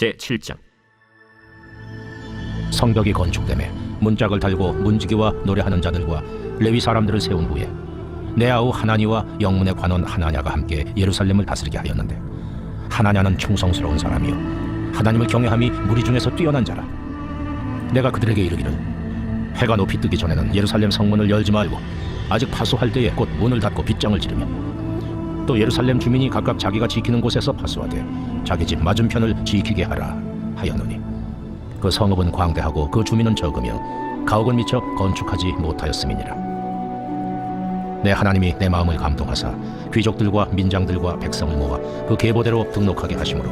제7장. 성벽이 건축되매 문짝을 달고 문지기와 노래하는 자들과 레위 사람들을 세운 후에 내 아우 하나니와 영문의 관원 하나냐가 함께 예루살렘을 다스리게 하였는데, 하나냐는 충성스러운 사람이요 하나님을 경외함이 무리 중에서 뛰어난 자라. 내가 그들에게 이르기를, 해가 높이 뜨기 전에는 예루살렘 성문을 열지 말고 아직 파수할 때에 곧 문을 닫고 빗장을 지르며, 또 예루살렘 주민이 각각 자기가 지키는 곳에서 파수하되 자기 집 맞은편을 지키게 하라 하였노니, 그 성읍은 광대하고 그 주민은 적으며 가옥은 미처 건축하지 못하였음이니라. 내 하나님이 내 마음을 감동하사 귀족들과 민장들과 백성을 모아 그 계보대로 등록하게 하심으로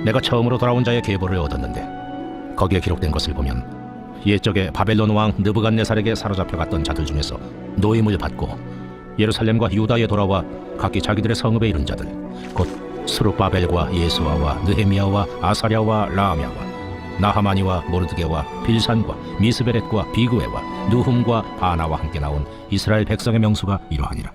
내가 처음으로 돌아온 자의 계보를 얻었는데, 거기에 기록된 것을 보면 옛적에 바벨론 왕 느부갓네살에게 사로잡혀 갔던 자들 중에서 노임을 받고 예루살렘과 유다에 돌아와 각기 자기들의 성읍에 이른 자들, 곧 스룹바벨과 예수아와 느헤미야와 아사랴와 라아мя와 나하마니와 모르드게와 빌산과 미스베렛과 비그웨와 누훔과 바나와 함께 나온 이스라엘 백성의 명수가 이러하니라.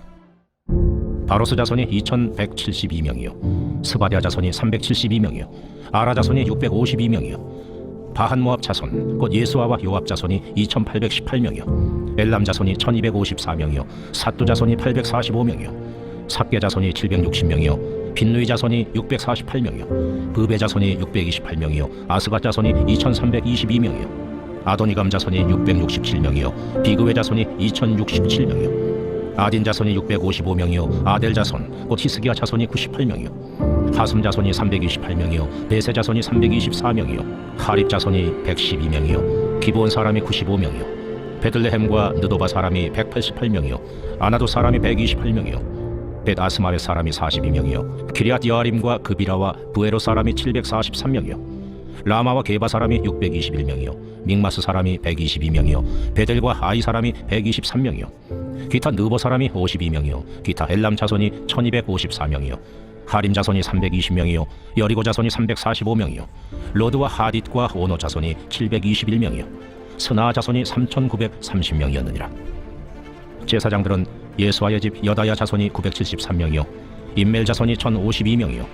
바로스 자손이 2172명이요 스바랴 자손이 372명이요 아라 자손이 652명이요 바한 모압 자손 곧 예수아와 요압 자손이 2818명이요 엘람 자손이 1254명이요 삿두 자손이 845명이요 삽게 자손이 760명이요 빈누이 자손이 648명이요 브베 자손이 628명이요 아스갓 자손이 2322명이요 아도니감 자손이 667명이요 비그웨 자손이 2067명이요 아딘 자손이 655명이요 아델 자손 곧 히스기야 자손이 98명이요 하슴 자손이 328명이요 베세 자손이 324명이요 하립 자손이 112명이요 기브온 사람이 95명이요 베들레헴과 느도바 사람이 188명이요 아나도 사람이 128명이요 벳아스마렛 사람이 42명이요 기리앗 여아림과 그비라와 부에로 사람이 743명이요 라마와 게바 사람이 621명이요 믹마스 사람이 122명이요 베델과 아이 사람이 123명이요 기타 느보 사람이 52명이요 기타 엘람 자손이 1254명이요 하림 자손이 320명이요 여리고 자손이 345명이요 로드와 하딧과 오노 자손이 721명이요 스나 자손이 3930명이었느니라. 제사장들은 예수아의 집 여다야 자손이 973명이요 임멜 자손이 1052명이요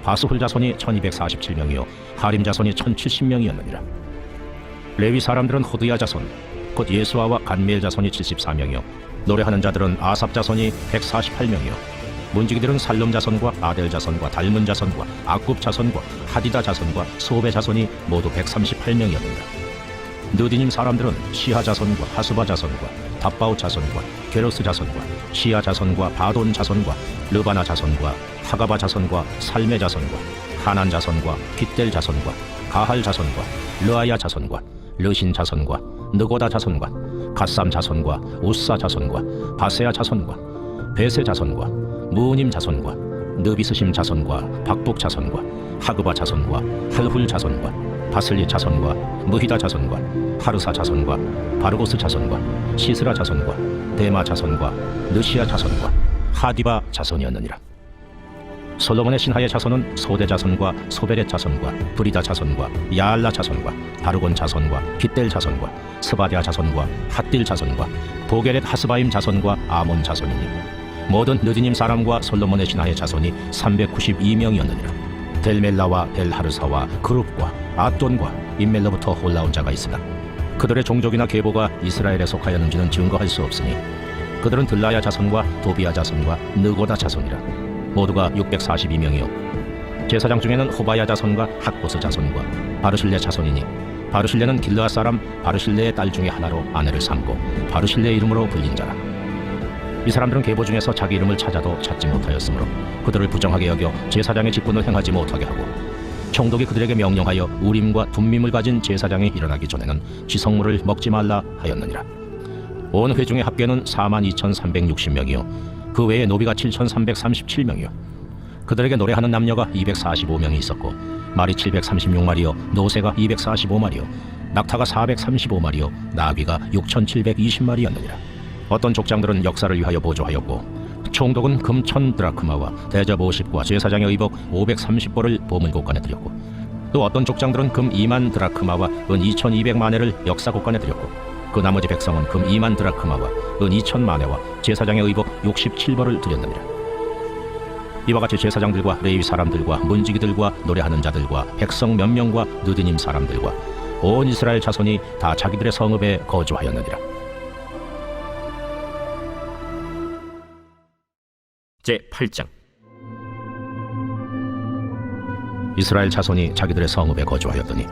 바스훌 자손이 1247명이요 하림 자손이 1070명이었느니라. 레위 사람들은 호드야 자손 곧 예수아와 간미엘 자손이 74명이요 노래하는 자들은 아삽 자손이 148명이요 문지기들은 살름 자손과 아델 자손과 달문 자손과 아굽 자손과 하디다 자손과 소베 자손이 모두 138명이었느니라. 느디님 사람들은 시하 자손과 하수바 자손과 답바우 자손과 게로스 자손과 시야 자손과 바돈 자손과 르바나 자손과 하가바 자손과 살메 자손과 하난 자손과 깃델 자손과 가할 자손과 르아야 자손과 르신 자손과 느고다 자손과 갓삼 자손과 우사 자손과 바세야 자손과 베세 자손과 무님 자손과 느비스심 자손과 박북 자손과 하그바 자손과 할훌 자손과 바슬리 자손과 무히다 자손과 하르사 자손과 바르고스 자손과 시스라 자손과 데마 자손과 느시아 자손과 하디바 자손이었느니라. 솔로몬의 신하의 자손은 소대 자손과 소베렛 자손과 브리다 자손과 야알라 자손과 바르곤 자손과 깃델 자손과 스바랴 자손과 핫딜 자손과 보게렛 하스바임 자손과 아몬 자손이니, 모든 느디님 사람과 솔로몬의 신하의 자손이 392명이었느니라. 델멜라와 델하르사와 그룹과 아돈과 임멜로부터 올라온 자가 있으나 그들의 종족이나 계보가 이스라엘에 속하였는지는 증거할 수 없으니, 그들은 들라야 자손과 도비야 자손과 느고다 자손이라. 모두가 642명이요 제사장 중에는 호바야 자손과 학보스 자손과 바르실레 자손이니, 바르실레는 길르앗 사람 바르실레의 딸 중에 하나로 아내를 삼고 바르실레의 이름으로 불린 자라. 이 사람들은 계보 중에서 자기 이름을 찾아도 찾지 못하였으므로 그들을 부정하게 여겨 제사장의 직분을 행하지 못하게 하고, 총독이 그들에게 명령하여 우림과 둠밈을 가진 제사장이 일어나기 전에는 지성물을 먹지 말라 하였느니라. 온 회중의 합계는 42,360명이요 그 외에 노비가 7,337명이요 그들에게 노래하는 남녀가 245명이 있었고, 말이 736마리요 노새가 245마리요 낙타가 435마리요 나귀가 6,720마리였느니라. 어떤 족장들은 역사를 위하여 보조하였고, 총독은 금 1000드라크마와 대접 50과 제사장의 의복 530보를 보물곡관에 드렸고, 또 어떤 족장들은 금 2만 드라크마와 은 2200마네를 역사곡관에 드렸고, 그 나머지 백성은 금 2만 드라크마와 은 2000마네와 제사장의 의복 67벌을 드렸느니라. 이와 같이 제사장들과 레위 사람들과 문지기들과 노래하는 자들과 백성 몇 명과 느드님 사람들과 온 이스라엘 자손이 다 자기들의 성읍에 거주하였느니라. 제8장. 이스라엘 자손이 자기들의 성읍에 거주하였더니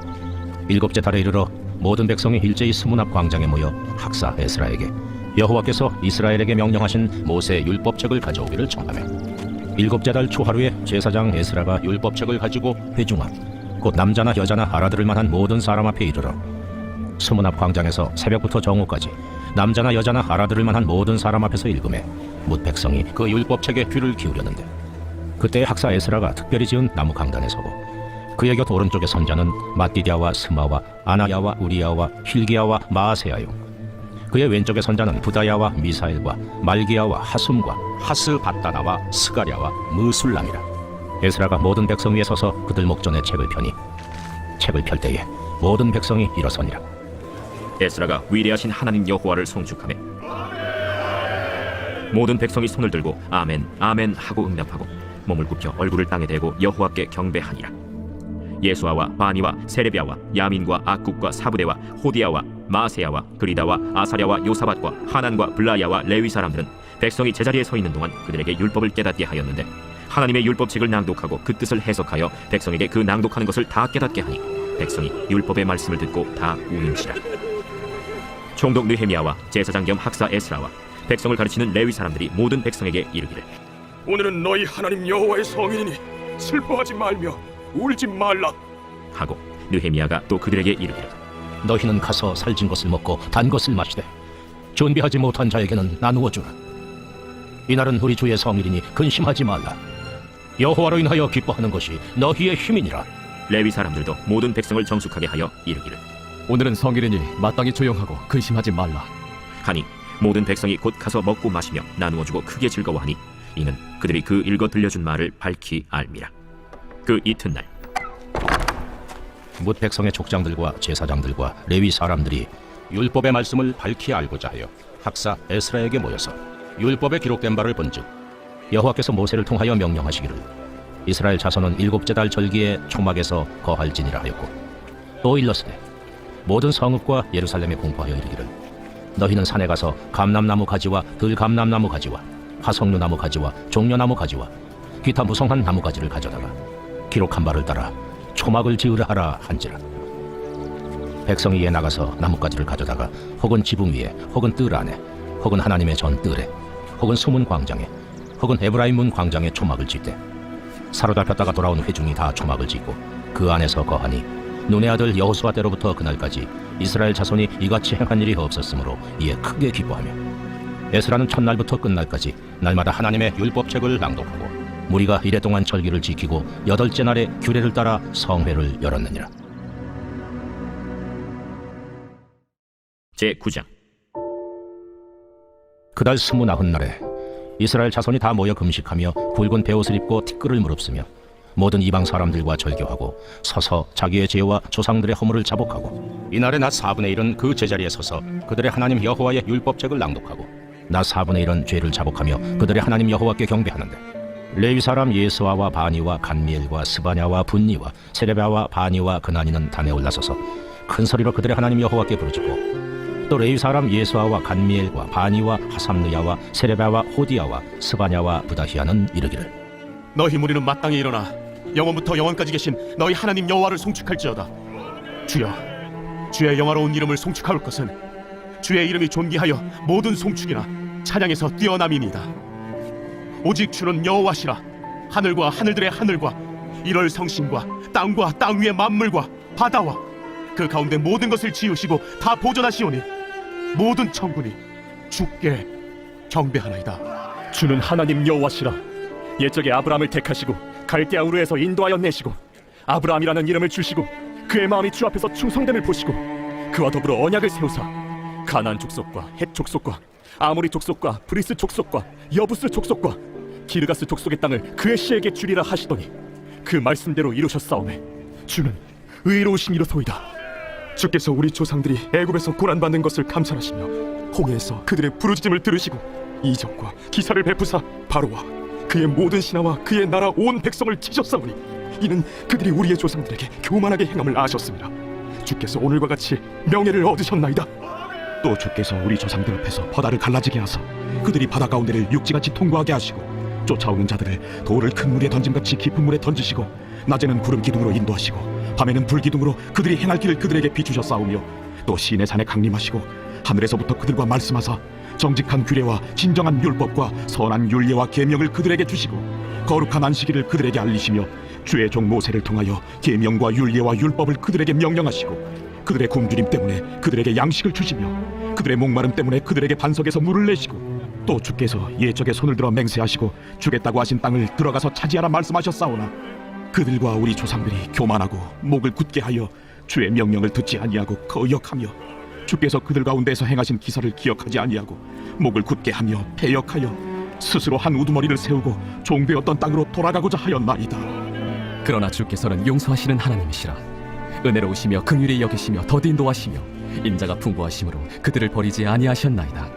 일곱째 달에 이르러 모든 백성이 일제히 스문 앞 광장에 모여 학사 에스라에게 여호와께서 이스라엘에게 명령하신 모세 율법책을 가져오기를 청하며, 일곱째 달 초하루에 제사장 에스라가 율법책을 가지고 회중함 곧 남자나 여자나 알아들을 만한 모든 사람 앞에 이르러 스문 앞 광장에서 새벽부터 정오까지 남자나 여자나 알아들을 만한 모든 사람 앞에서 읽음에 뭇 백성이 그 율법책에 귀를 기울였는데, 그때 학사 에스라가 특별히 지은 나무 강단에 서고 그의 곁 오른쪽에 선자는 마띠디아와 스마와 아나야와 우리야와 힐기야와 마아세야요, 그의 왼쪽에 선자는 부다야와 미사엘과 말기야와 하숨과 하스바다나와 스가랴와 무술람이라. 에스라가 모든 백성 위에 서서 그들 목전에 책을 펴니 책을 펼 때에 모든 백성이 일어서니라. 에스라가 위대하신 하나님 여호와를 송축하며 모든 백성이 손을 들고 아멘 아멘 하고 응답하고 몸을 굽혀 얼굴을 땅에 대고 여호와께 경배하니라. 예수아와 바니와 세레비아와 야민과 악국과 사부대와 호디야와 마세야와 그리다와 아사랴와 요사밧과 하난과 블라야와 레위 사람들은 백성이 제자리에 서 있는 동안 그들에게 율법을 깨닫게 하였는데, 하나님의 율법책을 낭독하고 그 뜻을 해석하여 백성에게 그 낭독하는 것을 다 깨닫게 하니 백성이 율법의 말씀을 듣고 다 우는지라. 총독 느헤미야와 제사장 겸 학사 에스라와 백성을 가르치는 레위 사람들이 모든 백성에게 이르기를, 오늘은 너희 하나님 여호와의 성일이니 슬퍼하지 말며 울지 말라 하고 느헤미야가 또 그들에게 이르기를, 너희는 가서 살진 것을 먹고 단 것을 마시되 준비하지 못한 자에게는 나누어 주라. 이날은 우리 주의 성일이니 근심하지 말라. 여호와로 인하여 기뻐하는 것이 너희의 힘이니라. 레위 사람들도 모든 백성을 정숙하게 하여 이르기를, 오늘은 성일이니 마땅히 조용하고 근심하지 말라 하니 모든 백성이 곧 가서 먹고 마시며 나누어 주고 크게 즐거워하니 이는 그들이 그 읽어 들려준 말을 밝히 알미라. 그 이튿날 뭇 백성의 족장들과 제사장들과 레위 사람들이 율법의 말씀을 밝히 알고자 하여 학사 에스라에게 모여서 율법에 기록된 바를 본즉, 여호와께서 모세를 통하여 명령하시기를 이스라엘 자손은 일곱째 달 절기에 초막에서 거할지니라 하였고, 또 일렀으되 모든 성읍과 예루살렘에 공포하여 이르기를 너희는 산에 가서 감람나무 가지와 들감람나무 가지와 화석류나무 가지와 종려나무 가지와 기타 무성한 나무 가지를 가져다가 기록한 바를 따라 초막을 지으라 하라 한지라. 백성이 이에 나가서 나뭇가지를 가져다가 혹은 지붕 위에 혹은 뜰 안에 혹은 하나님의 전 뜰에 혹은 수문 광장에 혹은 에브라임 문 광장에 초막을 짓되, 사로잡혔다가 돌아온 회중이 다 초막을 짓고 그 안에서 거하니 눈의 아들 여호수아 때로부터 그날까지 이스라엘 자손이 이같이 행한 일이 없었으므로 이에 크게 기뻐하며, 에스라는 첫날부터 끝날까지 날마다 하나님의 율법책을 낭독하고 무리가 이래 동안 절기를 지키고 여덟째 날에 규례를 따라 성회를 열었느니라. 제9장. 그달 29날에 이스라엘 자손이 다 모여 금식하며 붉은 베옷을 입고 티끌을 무릅쓰며 모든 이방 사람들과 절교하고 서서 자기의 죄와 조상들의 허물을 자복하고, 이날의 낮 4분의 1은 그 제자리에 서서 그들의 하나님 여호와의 율법책을 낭독하고 낮 4분의 1은 죄를 자복하며 그들의 하나님 여호와께 경배하는데, 레위 사람 예수아와 바니와 간미엘과 스바냐와 분니와 세레비아와 바니와 그나니는 단에 올라서서 큰 소리로 그들의 하나님 여호와께 부르짖고, 또 레위 사람 예수아와 간미엘과 바니와 하삼느야와 세레비아와 호디야와 스바냐와 부다히야는 이르기를, 너희 무리는 마땅히 일어나 영원부터 영원까지 계신 너희 하나님 여호와를 송축할지어다. 주여, 주의 영화로운 이름을 송축할 것은 주의 이름이 존귀하여 모든 송축이나 찬양에서 뛰어남이니이다. 오직 주는 여호와시라. 하늘과 하늘들의 하늘과 일월 성신과 땅과 땅 위의 만물과 바다와 그 가운데 모든 것을 지으시고 다 보존하시오니 모든 천군이 주께 경배하나이다. 주는 하나님 여호와시라. 옛적에 아브라함을 택하시고 갈대아 우르에서 인도하여 내시고 아브라함이라는 이름을 주시고 그의 마음이 주 앞에서 충성됨을 보시고 그와 더불어 언약을 세우사 가나안 족속과 헷 족속과 아모리 족속과 브리스 족속과 여부스 족속과 기르가스 족속의 땅을 그의 씨에게 주리라 하시더니 그 말씀대로 이루셨사오매 주는 의로우신 이로소이다. 주께서 우리 조상들이 애굽에서 고난받는 것을 감찰하시며 홍해에서 그들의 부르짖음을 들으시고 이적과 기사를 베푸사 바로와 그의 모든 신하와 그의 나라 온 백성을 치셨사오니 이는 그들이 우리의 조상들에게 교만하게 행함을 아셨습니다. 주께서 오늘과 같이 명예를 얻으셨나이다. 또 주께서 우리 조상들 앞에서 바다를 갈라지게 하사 그들이 바다 가운데를 육지같이 통과하게 하시고 쫓아오는 자들을 돌을 큰 물에 던짐같이 깊은 물에 던지시고 낮에는 구름 기둥으로 인도하시고 밤에는 불 기둥으로 그들이 행할 길을 그들에게 비추셨사오며 또 시내 산에 강림하시고 하늘에서부터 그들과 말씀하사 정직한 규례와 진정한 율법과 선한 율례와 계명을 그들에게 주시고 거룩한 안식일을 그들에게 알리시며 주의 종 모세를 통하여 계명과 율례와 율법을 그들에게 명령하시고 그들의 굶주림 때문에 그들에게 양식을 주시며 그들의 목마름 때문에 그들에게 반석에서 물을 내시고 또 주께서 옛적에 손을 들어 맹세하시고 주겠다고 하신 땅을 들어가서 차지하라 말씀하셨사오나 그들과 우리 조상들이 교만하고 목을 굳게 하여 주의 명령을 듣지 아니하고 거역하며 주께서 그들 가운데서 행하신 기사를 기억하지 아니하고 목을 굳게 하며 패역하여 스스로 한 우두머리를 세우고 종되었던 땅으로 돌아가고자 하였나이다. 그러나 주께서는 용서하시는 하나님이시라. 은혜로우시며 긍휼히 여기시며 더디 인도하시며 인자가 풍부하심으로 그들을 버리지 아니하셨나이다.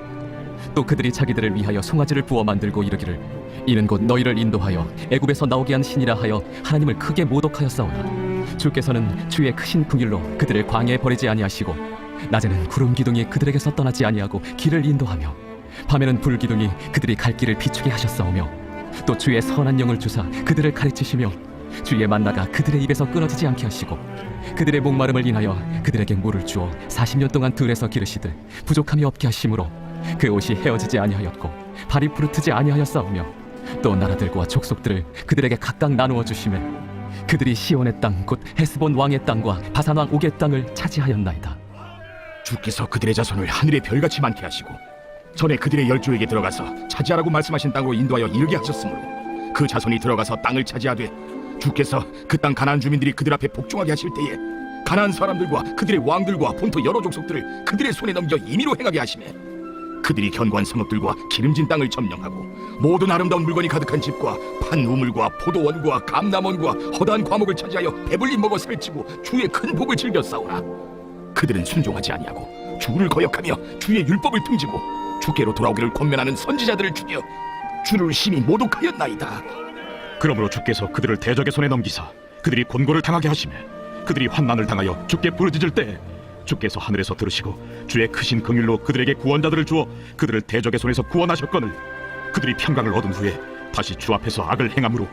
또 그들이 자기들을 위하여 송아지를 부어 만들고 이르기를 이는 곧 너희를 인도하여 애굽에서 나오게 한 신이라 하여 하나님을 크게 모독하였사오나 주께서는 주의 크신 긍휼로 그들을 광야에 버리지 아니하시고 낮에는 구름 기둥이 그들에게서 떠나지 아니하고 길을 인도하며 밤에는 불 기둥이 그들이 갈 길을 비추게 하셨사오며 또 주의 선한 영을 주사 그들을 가르치시며 주의 만나가 그들의 입에서 끊어지지 않게 하시고 그들의 목마름을 인하여 그들에게 물을 주어 40년 동안 들에서 기르시되 부족함이 없게 하심으로 그 옷이 헤어지지 아니하였고 발이 부르트지 아니하였사오며 또 나라들과 족속들을 그들에게 각각 나누어 주시매 그들이 시온의 땅 곧 헤스본 왕의 땅과 바산 왕 옥의 땅을 차지하였나이다. 주께서 그들의 자손을 하늘의 별같이 많게 하시고 전에 그들의 열조에게 들어가서 차지하라고 말씀하신 땅으로 인도하여 이르게 하셨으므로 그 자손이 들어가서 땅을 차지하되 주께서 그 땅 가나안 주민들이 그들 앞에 복종하게 하실 때에 가나안 사람들과 그들의 왕들과 본토 여러 족속들을 그들의 손에 넘겨 임의로 행하게 하시매 그들이 견고한 성읍들과 기름진 땅을 점령하고 모든 아름다운 물건이 가득한 집과 판 우물과 포도원과 감남원과 허다한 과목을 차지하여 배불리 먹어 살찌고 주의 큰 복을 즐겨 싸우나 그들은 순종하지 아니하고 주를 거역하며 주의 율법을 등지고 주께로 돌아오기를 권면하는 선지자들을 죽여 주를 심히 모독하였나이다. 그러므로 주께서 그들을 대적의 손에 넘기사 그들이 곤고를 당하게 하시며 그들이 환난을 당하여 주께 부르짖을 때 주께서 하늘에서 들으시고 주의 크신 긍휼로 그들에게 구원자들을 주어 그들을 대적의 손에서 구원하셨거늘 그들이 평강을 얻은 후에 다시 주 앞에서 악을 행함으로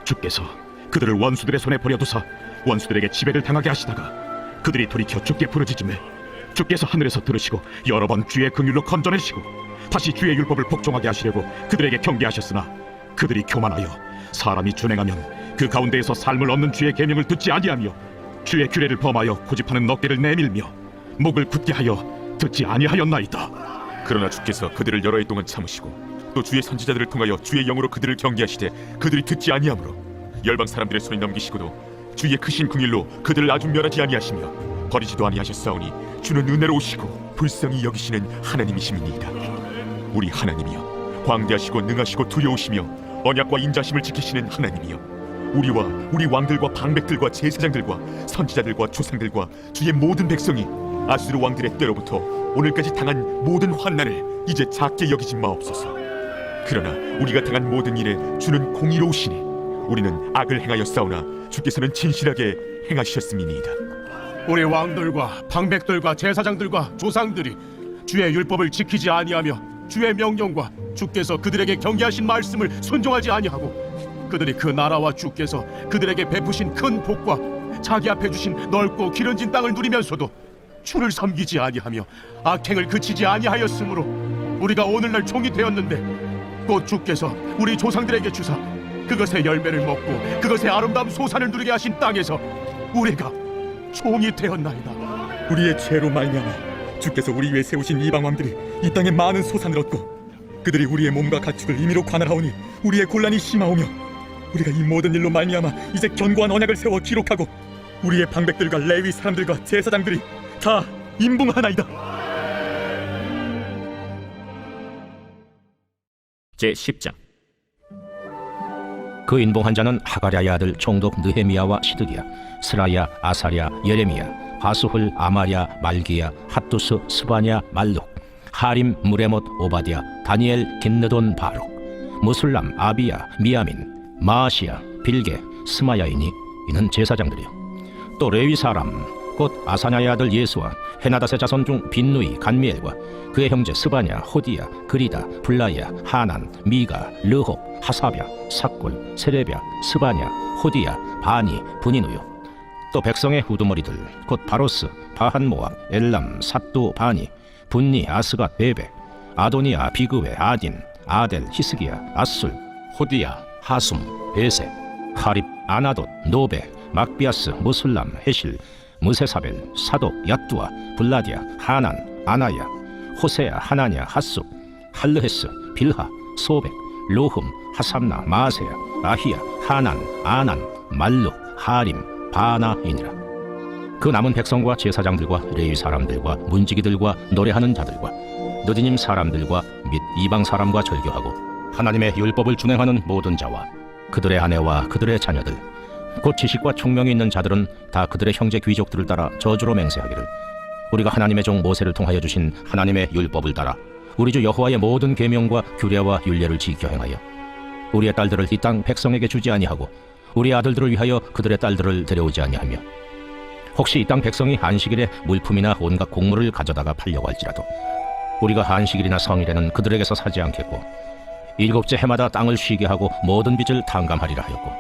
주께서 그들을 원수들의 손에 버려두사 원수들에게 지배를 당하게 하시다가 그들이 돌이켜 주께 부르짖음에 주께서 하늘에서 들으시고 여러 번 주의 긍휼로 건져내시고 다시 주의 율법을 복종하게 하시려고 그들에게 경계하셨으나 그들이 교만하여 사람이 준행하면 그 가운데에서 삶을 얻는 주의 계명을 듣지 아니하며 주의 규례를 범하여 고집하는 넉대를 내밀며 목을 굳게 하여 듣지 아니하였나이다. 그러나 주께서 그들을 여러 해 동안 참으시고 또 주의 선지자들을 통하여 주의 영으로 그들을 경계하시되 그들이 듣지 아니하므로 열방 사람들의 손에 넘기시고도 주의 크신 긍휼로 그들을 아주 멸하지 아니하시며 버리지도 아니하셨사오니 주는 은혜로우시고 불쌍히 여기시는 하나님이심이니이다. 우리 하나님이여 광대하시고 능하시고 두려우시며 언약과 인자심을 지키시는 하나님이여 우리와 우리 왕들과 방백들과 제사장들과 선지자들과 조상들과 주의 모든 백성이 아수르 왕들의 때로부터 오늘까지 당한 모든 환난을 이제 작게 여기지 마옵소서. 그러나 우리가 당한 모든 일에 주는 공의로우시니 우리는 악을 행하였사오나 주께서는 진실하게 행하셨음이니이다. 우리 왕들과 방백들과 제사장들과 조상들이 주의 율법을 지키지 아니하며 주의 명령과 주께서 그들에게 경계하신 말씀을 순종하지 아니하고 그들이 그 나라와 주께서 그들에게 베푸신 큰 복과 자기 앞에 주신 넓고 기름진 땅을 누리면서도 주를 섬기지 아니하며 악행을 그치지 아니하였으므로 우리가 오늘날 종이 되었는데 곧 주께서 우리 조상들에게 주사 그것의 열매를 먹고 그것의 아름다운 소산을 누리게 하신 땅에서 우리가 종이 되었나이다. 우리의 죄로 말미암아 주께서 우리 위에 세우신 이방 왕들이 이 땅에 많은 소산을 얻고 그들이 우리의 몸과 가축을 임의로 관할하오니 우리의 곤란이 심하오며 우리가 이 모든 일로 말미암아 이제 견고한 언약을 세워 기록하고 우리의 방백들과 레위 사람들과 제사장들이 다 임봉하나이다. 제10장 그 인봉한 자는 하가랴의 아들 총독 느헤미야와 시드기야, 스라야, 아사랴, 예레미야, 하수훌, 아마랴, 말기야, 핫두스, 스바냐, 말룩, 하림, 무레못, 오바디야, 다니엘, 긴느돈, 바룩, 무술람, 아비야, 미야민, 마아시야, 빌게, 스마야이니 이는 제사장들이요. 또 레위 사람 곧 아사냐의 아들 예수와 헤나닷의 자손 중 빈누이, 간미엘과 그의 형제 스바냐, 호디야, 그리다, 블라야, 하난, 미가, 르홉, 하사랴, 삭골, 세레랴, 스바냐, 호디야, 바니, 분이누요. 또 백성의 후두머리들 곧 바로스, 바한모압, 엘람, 삿두, 바니, 분니, 아스갓, 베베, 아도니아, 비그웨, 아딘, 아델, 히스기야, 아술, 호디야, 하숨, 베세, 카립, 아나돗, 노베, 막비아스, 무술람, 헤실, 무세사벨, 사독, 야뚜아, 블라디아, 하난, 아나야, 호세야, 하나냐, 핫숲, 할르헤스, 빌하, 소백, 로흠, 하삼나, 마세야, 아히야, 하난, 아난, 말룩, 하림, 바나이니라. 그 남은 백성과 제사장들과 레위 사람들과 문지기들과 노래하는 자들과 느디님 사람들과 및 이방 사람과 절교하고 하나님의 율법을 준행하는 모든 자와 그들의 아내와 그들의 자녀들 곧 지식과 총명이 있는 자들은 다 그들의 형제 귀족들을 따라 저주로 맹세하기를 우리가 하나님의 종 모세를 통하여 주신 하나님의 율법을 따라 우리 주 여호와의 모든 계명과 규례와 율례를 지켜 행하여 우리의 딸들을 이 땅 백성에게 주지 아니하고 우리 아들들을 위하여 그들의 딸들을 데려오지 아니하며 혹시 이 땅 백성이 안식일에 물품이나 온갖 곡물을 가져다가 팔려고 할지라도 우리가 안식일이나 성일에는 그들에게서 사지 않겠고 일곱째 해마다 땅을 쉬게 하고 모든 빚을 탕감하리라 하였고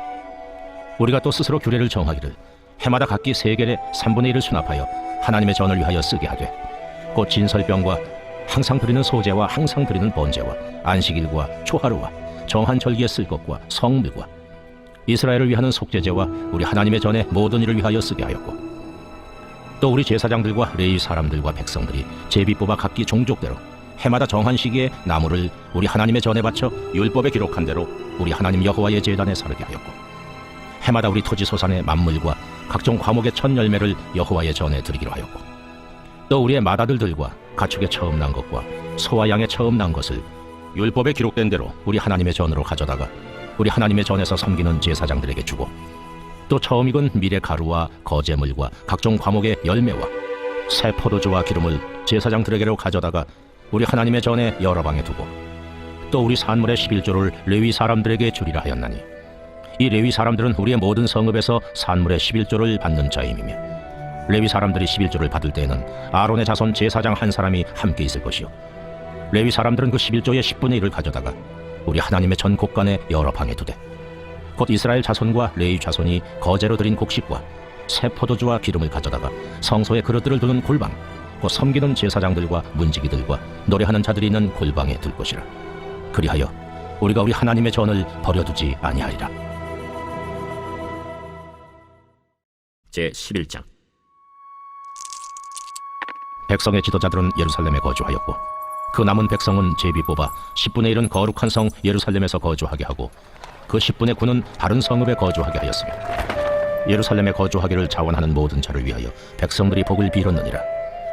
우리가 또 스스로 규례를 정하기를 해마다 각기 세겔의 3분의 1을 수납하여 하나님의 전을 위하여 쓰게 하되 곧 진설병과 항상 드리는 소제와 항상 드리는 번제와 안식일과 초하루와 정한 절기에 쓸 것과 성물과 이스라엘을 위하는 속죄제와 우리 하나님의 전의 모든 일을 위하여 쓰게 하였고 또 우리 제사장들과 레위 사람들과 백성들이 제비 뽑아 각기 종족대로 해마다 정한 시기에 나무를 우리 하나님의 전에 바쳐 율법에 기록한 대로 우리 하나님 여호와의 제단에 사르게 하였고 해마다 우리 토지 소산의 만물과 각종 과목의 첫 열매를 여호와의 전에 드리기로 하였고 또 우리의 맏아들들과 가축의 처음 난 것과 소와 양의 처음 난 것을 율법에 기록된 대로 우리 하나님의 전으로 가져다가 우리 하나님의 전에서 섬기는 제사장들에게 주고 또 처음 익은 밀의 가루와 거제물과 각종 과목의 열매와 새 포도주와 기름을 제사장들에게로 가져다가 우리 하나님의 전에 여러 방에 두고 또 우리 산물의 11조를 레위 사람들에게 주리라 하였나니 이 레위 사람들은 우리의 모든 성읍에서 산물의 11조를 받는 자임이며 레위 사람들이 11조를 받을 때에는 아론의 자손 제사장 한 사람이 함께 있을 것이요 레위 사람들은 그 11조의 10분의 1을 가져다가 우리 하나님의 전 곳간에 여러 방에 두되 곧 이스라엘 자손과 레위 자손이 거제로 드린 곡식과 새 포도주와 기름을 가져다가 성소에 그릇들을 두는 골방 곧 섬기는 제사장들과 문지기들과 노래하는 자들이 있는 골방에 둘 것이라. 그리하여 우리가 우리 하나님의 전을 버려두지 아니하리라. 제11장. 백성의 지도자들은 예루살렘에 거주하였고 그 남은 백성은 제비 뽑아 10분의 1은 거룩한 성 예루살렘에서 거주하게 하고 그 10분의 9는 다른 성읍에 거주하게 하였으며 예루살렘에 거주하기를 자원하는 모든 자를 위하여 백성들이 복을 빌었느니라.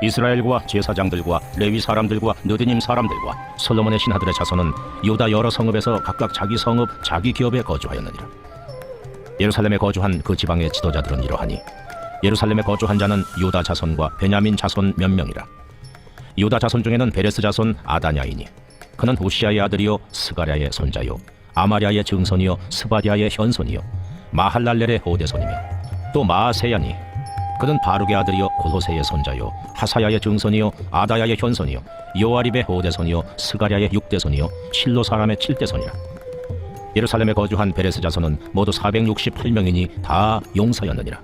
이스라엘과 제사장들과 레위 사람들과 느디님 사람들과 솔로몬의 신하들의 자손은 유다 여러 성읍에서 각각 자기 성읍 자기 기업에 거주하였느니라. 예루살렘에 거주한 그 지방의 지도자들은 이러하니 예루살렘에 거주한 자는 유다 자손과 베냐민 자손 몇 명이라. 유다 자손 중에는 베레스 자손 아다냐이니 그는 우시아의 아들이요 스가랴의 손자요 아마랴의 증손이요 스바디아의 현손이요 마할랄렐의 오대손이며 또 마아세야니 그는 바룩의 아들이요 골호세의 손자요 하사야의 증손이요 아다야의 현손이요 요아립의 오대손이요 스가랴의 육대손이요 실로 사람의 칠대손이라. 예루살렘에 거주한 베레스 자손은 모두 468명이니 다 용사였느니라.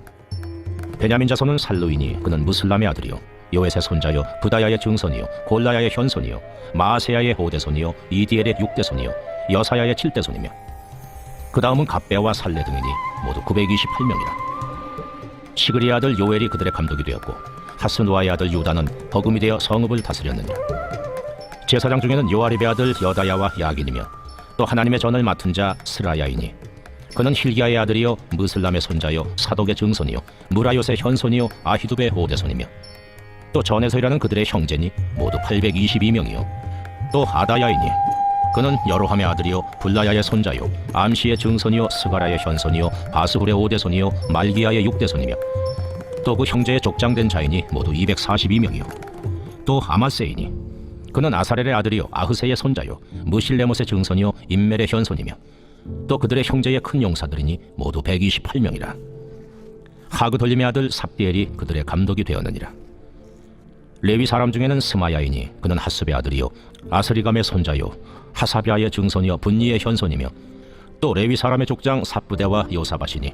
베냐민 자손은 살루이니 그는 무슬람의 아들이요 요에스의 손자요 부다야의 증손이요 골라야의 현손이요 마아세야의 오대손이요 이디엘의 육대손이요 여사야의 칠대손이며 그 다음은 갑배와 살레 등이니 모두 928명이라. 시그리의 아들 요엘이 그들의 감독이 되었고 하스누아의 아들 유다는 버금이 되어 성읍을 다스렸느니라. 제사장 중에는 요아립의 아들 여다야와 야긴이며 또 하나님의 전을 맡은 자 스라야이니 그는 힐기야의 아들이요 무슬람의 손자요 사독의 증손이요 무라요스의 현손이요 아히두베의 오대손이며 또 전에서 일하는 그들의 형제니 모두 822명이요 또 아다야이니 그는 여로함의 아들이요 블라야의 손자요 암시의 증손이요 스가랴의 현손이요 바스훌의 오대손이요 말기야의 육대손이며 또 그 형제의 족장된 자이니 모두 242명이요 또 아마세이니 그는 아사렐의 아들이요 아흐세의 손자요 무실레못의 증손이요 임멜의 현손이며 또 그들의 형제의 큰 용사들이니 모두 128명이라. 하그돌림의 아들 삽디엘이 그들의 감독이 되었느니라. 레위 사람 중에는 스마야이니 그는 하습의 아들이요 아스리감의 손자요 하사비아의 증손이요 분니의 현손이며 또 레위 사람의 족장 삽부대와 요사밭이니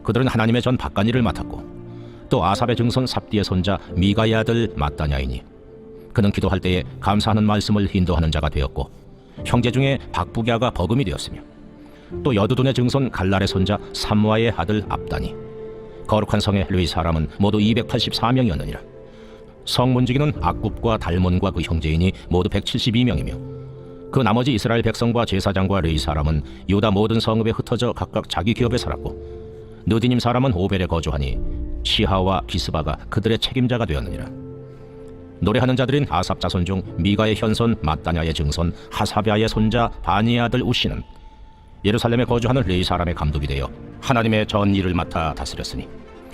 그들은 하나님의 전 박간일을 맡았고 또 아삽의 증손 삽디의 손자 미가의 아들 마따냐이니 그는 기도할 때에 감사하는 말씀을 인도하는 자가 되었고 형제 중에 박부갸가 버금이 되었으며 또 여두둔의 증손 갈랄의 손자 삼와의 아들 압다니 거룩한 성의 레위 사람은 모두 284명이었느니라. 성 문지기는 악굽과 달몬과 그 형제이니 모두 172명이며 그 나머지 이스라엘 백성과 제사장과 레위 사람은 유다 모든 성읍에 흩어져 각각 자기 기업에 살았고 느디님 사람은 오벨에 거주하니 시하와 기스바가 그들의 책임자가 되었느니라. 노래하는 자들인 아삽 자손 중 미가의 현손 마따냐의 증손 하사비아의 손자 바니의 아들 우시는 예루살렘에 거주하는 레위 사람의 감독이 되어 하나님의 전 일을 맡아 다스렸으니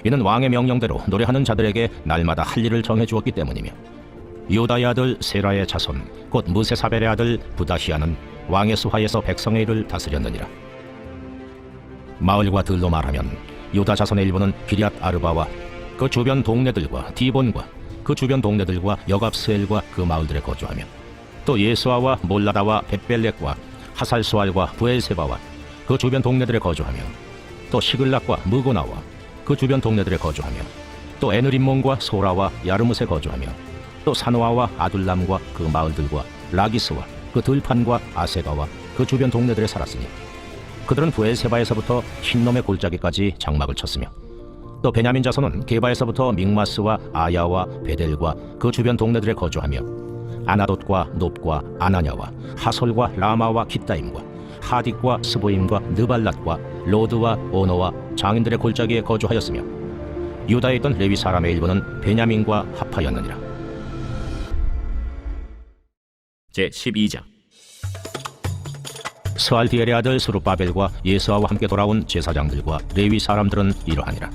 이는 왕의 명령대로 노래하는 자들에게 날마다 할 일을 정해 주었기 때문이며 유다의 아들 세라의 자손 곧 무세사벨의 아들 부다히아는 왕의 수하에서 백성의 일을 다스렸느니라. 마을과 들로 말하면 유다 자손의 일부는 기럇 아르바와 그 주변 동네들과 디본과 그 주변 동네들과 여갑스엘과 그 마을들에 거주하며 또 예수아와 몰라다와 벳벨렉과 하살수알과 부엘세바와 그 주변 동네들에 거주하며 또 시글락과 무고나와 그 주변 동네들에 거주하며 또 에느림몬과 소라와 야르뭇에 거주하며 또 사노아와 아둘람과 그 마을들과 라기스와 그 들판과 아세가와 그 주변 동네들에 살았으니 그들은 부엘세바에서부터 흰놈의 골짜기까지 장막을 쳤으며 또 베냐민 자손은 게바에서부터 믹마스와 아야와 베델과 그 주변 동네들에 거주하며 아나돗과 놉과 아나냐와 하솔과 라마와 기타임과 하딕과 스보임과 느발랏과 로드와 오노와 장인들의 골짜기에 거주하였으며 유다에 있던 레위 사람의 일부는 베냐민과 합하였느니라. 제12장. 스알디엘의 아들 스룹바벨과 예수아와 함께 돌아온 제사장들과 레위 사람들은 이러하니라.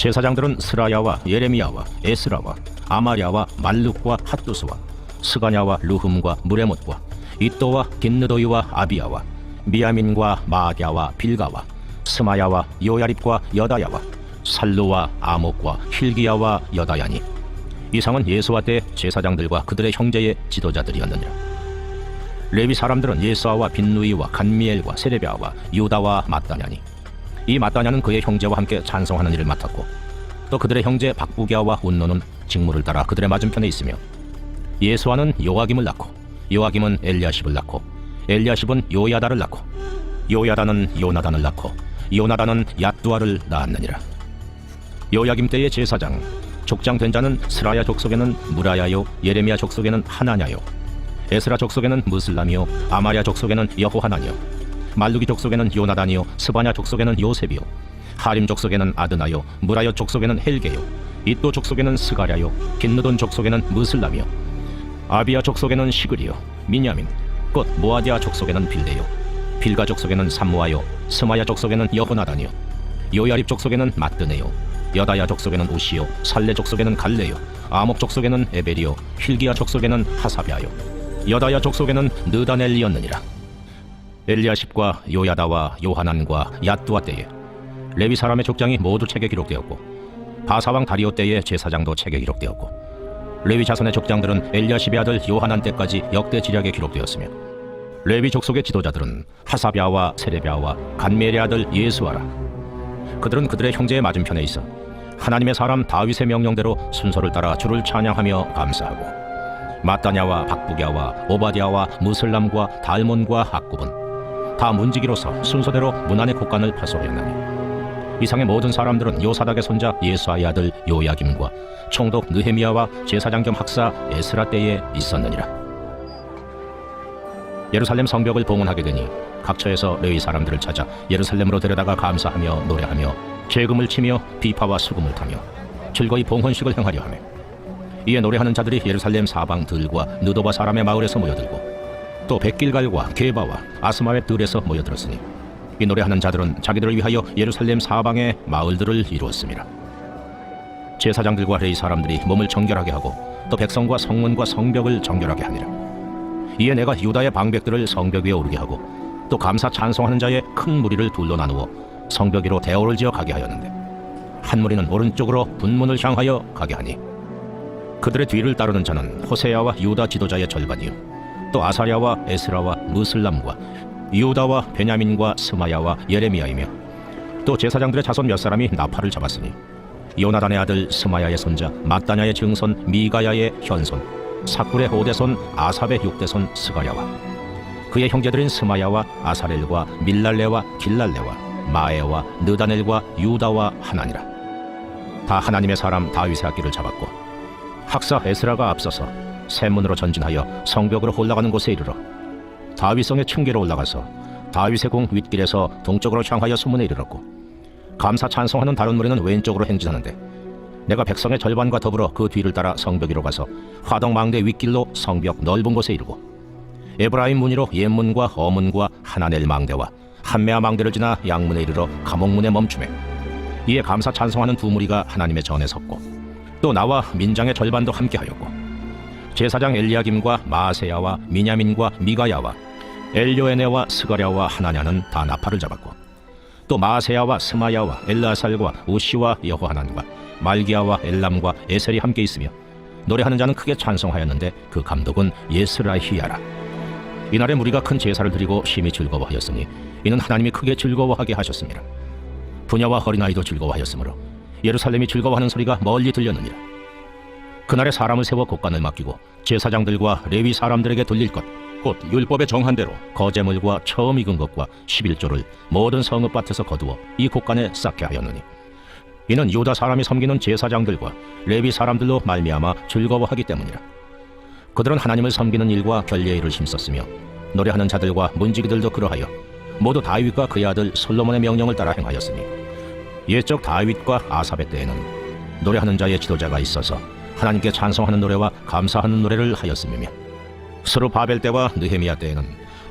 제사장들은 스라야와 예레미야와 에스라와 아마랴와 말룩과 핫두스와 스가냐와 루흠과 무레못과 이또와 딘느도이와 아비야와 미야민과 마아갸와 빌가와 스마야와 요야립과 여다야와 살루와 아목과 힐기야와 여다야니 이상은 예수와 때 제사장들과 그들의 형제의 지도자들이었느니라. 레위 사람들은 예수아와 빈누이와 간미엘과 세레비아와 유다와 마따냐니 이 마따냐는 그의 형제와 함께 찬송하는 일을 맡았고 또 그들의 형제 박부갸와 운노는 직무를 따라 그들의 맞은편에 있으며 예수아는 요아김을 낳고 요아김은 엘리야십을 낳고 엘리야십은 요야다를 낳고 요야다는 요나단을 낳고 요나단은 얏두아를 낳았느니라. 요야김 때의 제사장 족장 된 자는 스라야 족속에는 무라야요 예레미야 족속에는 하나냐요 에스라 족속에는 무슬람이요 아마랴 족속에는 여호하나니요 말루기 족속에는 요나단이요 스바냐 족속에는 요셉이요 하림 족속에는 아드나요 무라요 족속에는 헬게요 이또 족속에는 스가랴요 긴느돈 족속에는 무슬람이요 아비야 족속에는 시그리요 미냐민 곧 모아디아 족속에는 빌레요 빌가 족속에는 삼무아요 스마야 족속에는 여호나단이요 요야립 족속에는 마뜨네요 여다야 족속에는 우시요 살레 족속에는 갈레요 아목 족속에는 에벨이요 힐기야 족속에는 하사비아요 여다야 족속에는 느다넬리였느니라. 엘리야십과 요야다와 요하난과 얏두아 때에 레위 사람의 족장이 모두 책에 기록되었고 바사왕 다리오 때의 제사장도 책에 기록되었고 레위 자손의 족장들은 엘리야십의 아들 요하난 때까지 역대 지략에 기록되었으며 레위 족속의 지도자들은 하사비아와 세레비아와 간멜의 아들 예수아라. 그들은 그들의 형제의 맞은편에 있어 하나님의 사람 다윗의 명령대로 순서를 따라 주를 찬양하며 감사하고 마따냐와 박부갸와 오바디아와 무슬람과 달몬과 악굽은 다 문지기로서 순서대로 문안의 곡간을 파수하였나니 이상의 모든 사람들은 요사닥의 손자 예수아의 아들 요야김과 총독 느헤미야와 제사장 겸 학사 에스라 때에 있었느니라. 예루살렘 성벽을 봉헌하게 되니 각처에서 레위 사람들을 찾아 예루살렘으로 데려다가 감사하며 노래하며 재금을 치며 비파와 수금을 타며 즐거이 봉헌식을 행하려 하며 이에 노래하는 자들이 예루살렘 사방 들과 느도바 사람의 마을에서 모여들고 또 백길갈과 게바와 아스마의 들에서 모여들었으니 이 노래하는 자들은 자기들을 위하여 예루살렘 사방의 마을들을 이루었습니다. 제사장들과 레위 사람들이 몸을 정결하게 하고 또 백성과 성문과 성벽을 정결하게 하니라. 이에 내가 유다의 방백들을 성벽 위에 오르게 하고 또 감사 찬송하는 자의 큰 무리를 둘로 나누어 성벽 위로 대오를 지어 가게 하였는데 한 무리는 오른쪽으로 분문을 향하여 가게 하니 그들의 뒤를 따르는 자는 호세야와 유다 지도자의 절반이요 또 아사랴와 에스라와 무슬람과 유다와 베냐민과 스마야와 예레미야이며 또 제사장들의 자손 몇 사람이 나팔을 잡았으니 요나단의 아들 스마야의 손자 mat다냐의 증손 미가야의 현손 사꿀의 5대손 아삽의 6대손 스가랴와 그의 형제들인 스마야와 아사렐과 밀랄레와 길랄레와 마에와 느다넬과 유다와 하나니라. 다 하나님의 사람 다윗의 악기를 잡았고 학사 에스라가 앞서서 샘문으로 전진하여 성벽으로 올라가는 곳에 이르러 다윗성의 층계로 올라가서 다윗의 공 윗길에서 동쪽으로 향하여 수문에 이르렀고 감사 찬송하는 다른 무리는 왼쪽으로 행진하는데 내가 백성의 절반과 더불어 그 뒤를 따라 성벽 위로 가서 화덕망대 윗길로 성벽 넓은 곳에 이르고 에브라임 문이로 옛문과 어문과 하나넬 망대와 한메아 망대를 지나 양문에 이르러 감옥문에 멈추매 이에 감사 찬송하는 두 무리가 하나님의 전에 섰고 또 나와 민장의 절반도 함께하였고 제사장 엘리야김과 마아세야와 미냐민과 미가야와 엘요에네와 스가랴와 하나냐는 다 나팔을 잡았고 또 마아세야와 스마야와 엘라살과 우시와 여호하난과 말기야와 엘람과 에셀이 함께 있으며 노래하는 자는 크게 찬송하였는데 그 감독은 예스라히야라. 이날에 무리가 큰 제사를 드리고 심히 즐거워하였으니 이는 하나님이 크게 즐거워하게 하셨습니다. 부녀와 어린아이도 즐거워하였으므로 예루살렘이 즐거워하는 소리가 멀리 들렸느니라. 그날에 사람을 세워 곡간을 맡기고 제사장들과 레위 사람들에게 돌릴 것 곧 율법에 정한 대로 거제물과 처음 익은 것과 11조를 모든 성읍밭에서 거두어 이 곡간에 쌓게 하였느니 이는 유다 사람이 섬기는 제사장들과 레위 사람들로 말미암아 즐거워하기 때문이라. 그들은 하나님을 섬기는 일과 결례의 일을 힘썼으며 노래하는 자들과 문지기들도 그러하여 모두 다윗과 그의 아들 솔로몬의 명령을 따라 행하였으니 옛적 다윗과 아삽의 때에는 노래하는 자의 지도자가 있어서 하나님께 찬송하는 노래와 감사하는 노래를 하였으며 스루바벨 때와 느헤미야 때에는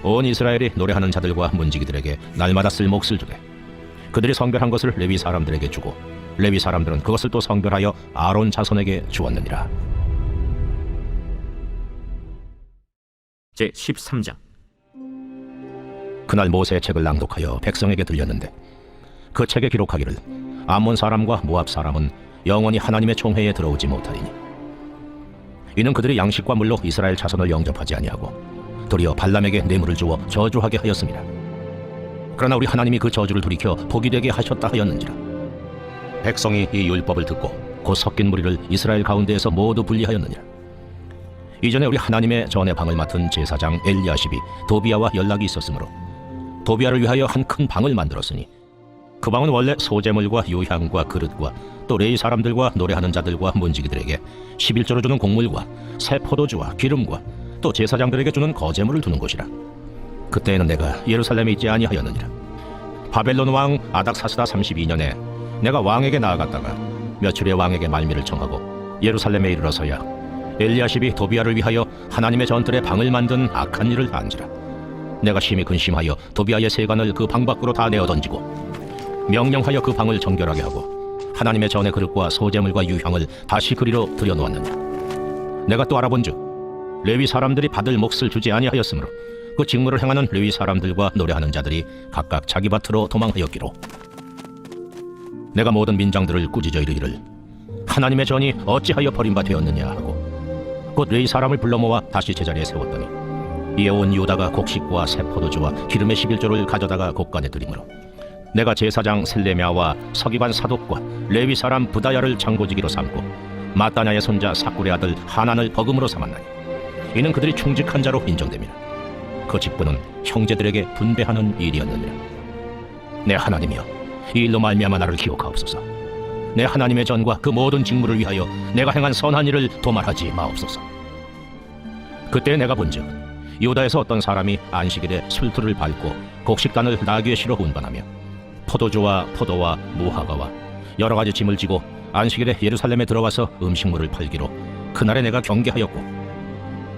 온 이스라엘이 노래하는 자들과 문지기들에게 날마다 쓸 몫을 주되 그들이 성별한 것을 레위 사람들에게 주고 레위 사람들은 그것을 또 성별하여 아론 자손에게 주었느니라. 제 13장. 그날 모세의 책을 낭독하여 백성에게 들렸는데 그 책에 기록하기를 암몬 사람과 모압 사람은 영원히 하나님의 총회에 들어오지 못하리니 이는 그들이 양식과 물로 이스라엘 자손을 영접하지 아니하고 도리어 발람에게 뇌물을 주어 저주하게 하였습니다. 그러나 우리 하나님이 그 저주를 돌이켜 복이 되게 하셨다 하였는지라. 백성이 이 율법을 듣고 곧 섞인 무리를 이스라엘 가운데에서 모두 분리하였느니라. 이전에 우리 하나님의 전의 방을 맡은 제사장 엘리야십이 도비야와 연락이 있었으므로 도비야를 위하여 한 큰 방을 만들었으니 그 방은 원래 소재물과 유향과 그릇과 또 레위 사람들과 노래하는 자들과 문지기들에게 11조로 주는 곡물과 새 포도주와 기름과 또 제사장들에게 주는 거제물을 두는 곳이라. 그때에는 내가 예루살렘에 있지 아니하였느니라. 바벨론 왕 아닥사스다 32년에 내가 왕에게 나아갔다가 며칠에 왕에게 말미를 청하고 예루살렘에 이르러서야 엘리야십이 도비야를 위하여 하나님의 전뜰에 방을 만든 악한 일을 한지라. 내가 심히 근심하여 도비야의 세간을 그 방 밖으로 다 내어 던지고 명령하여 그 방을 정결하게 하고 하나님의 전의 그릇과 소재물과 유향을 다시 그리로 들여놓았느냐. 내가 또 알아본즉 레위 사람들이 받을 몫을 주지 아니하였으므로 그 직무를 행하는 레위 사람들과 노래하는 자들이 각각 자기 밭으로 도망하였기로 내가 모든 민장들을 꾸짖어 이르기를 하나님의 전이 어찌하여 버림바 되었느냐 하고 곧 레위 사람을 불러 모아 다시 제자리에 세웠더니 이에 온 유다가 곡식과 새 포도주와 기름의 11조를 가져다가 곡간에 드리므로 내가 제사장 셀레미야와 서기관 사독과 레위 사람 부다야를 장고지기로 삼고 mat다냐의 손자 사꿀의 아들 하난을 버금으로 삼았나니 이는 그들이 충직한 자로 인정됩니다. 그 직분은 형제들에게 분배하는 일이었느니라. 내 하나님이여 이 일로 말미암아 나를 기억하옵소서. 내 하나님의 전과 그 모든 직무를 위하여 내가 행한 선한 일을 도말하지 마옵소서. 그때 내가 본즉 유다에서 어떤 사람이 안식일에 술틀을 밟고 곡식단을 나귀의 실어 운반하며 포도주와 포도와 무화과와 여러 가지 짐을 지고 안식일에 예루살렘에 들어와서 음식물을 팔기로 그날에 내가 경계하였고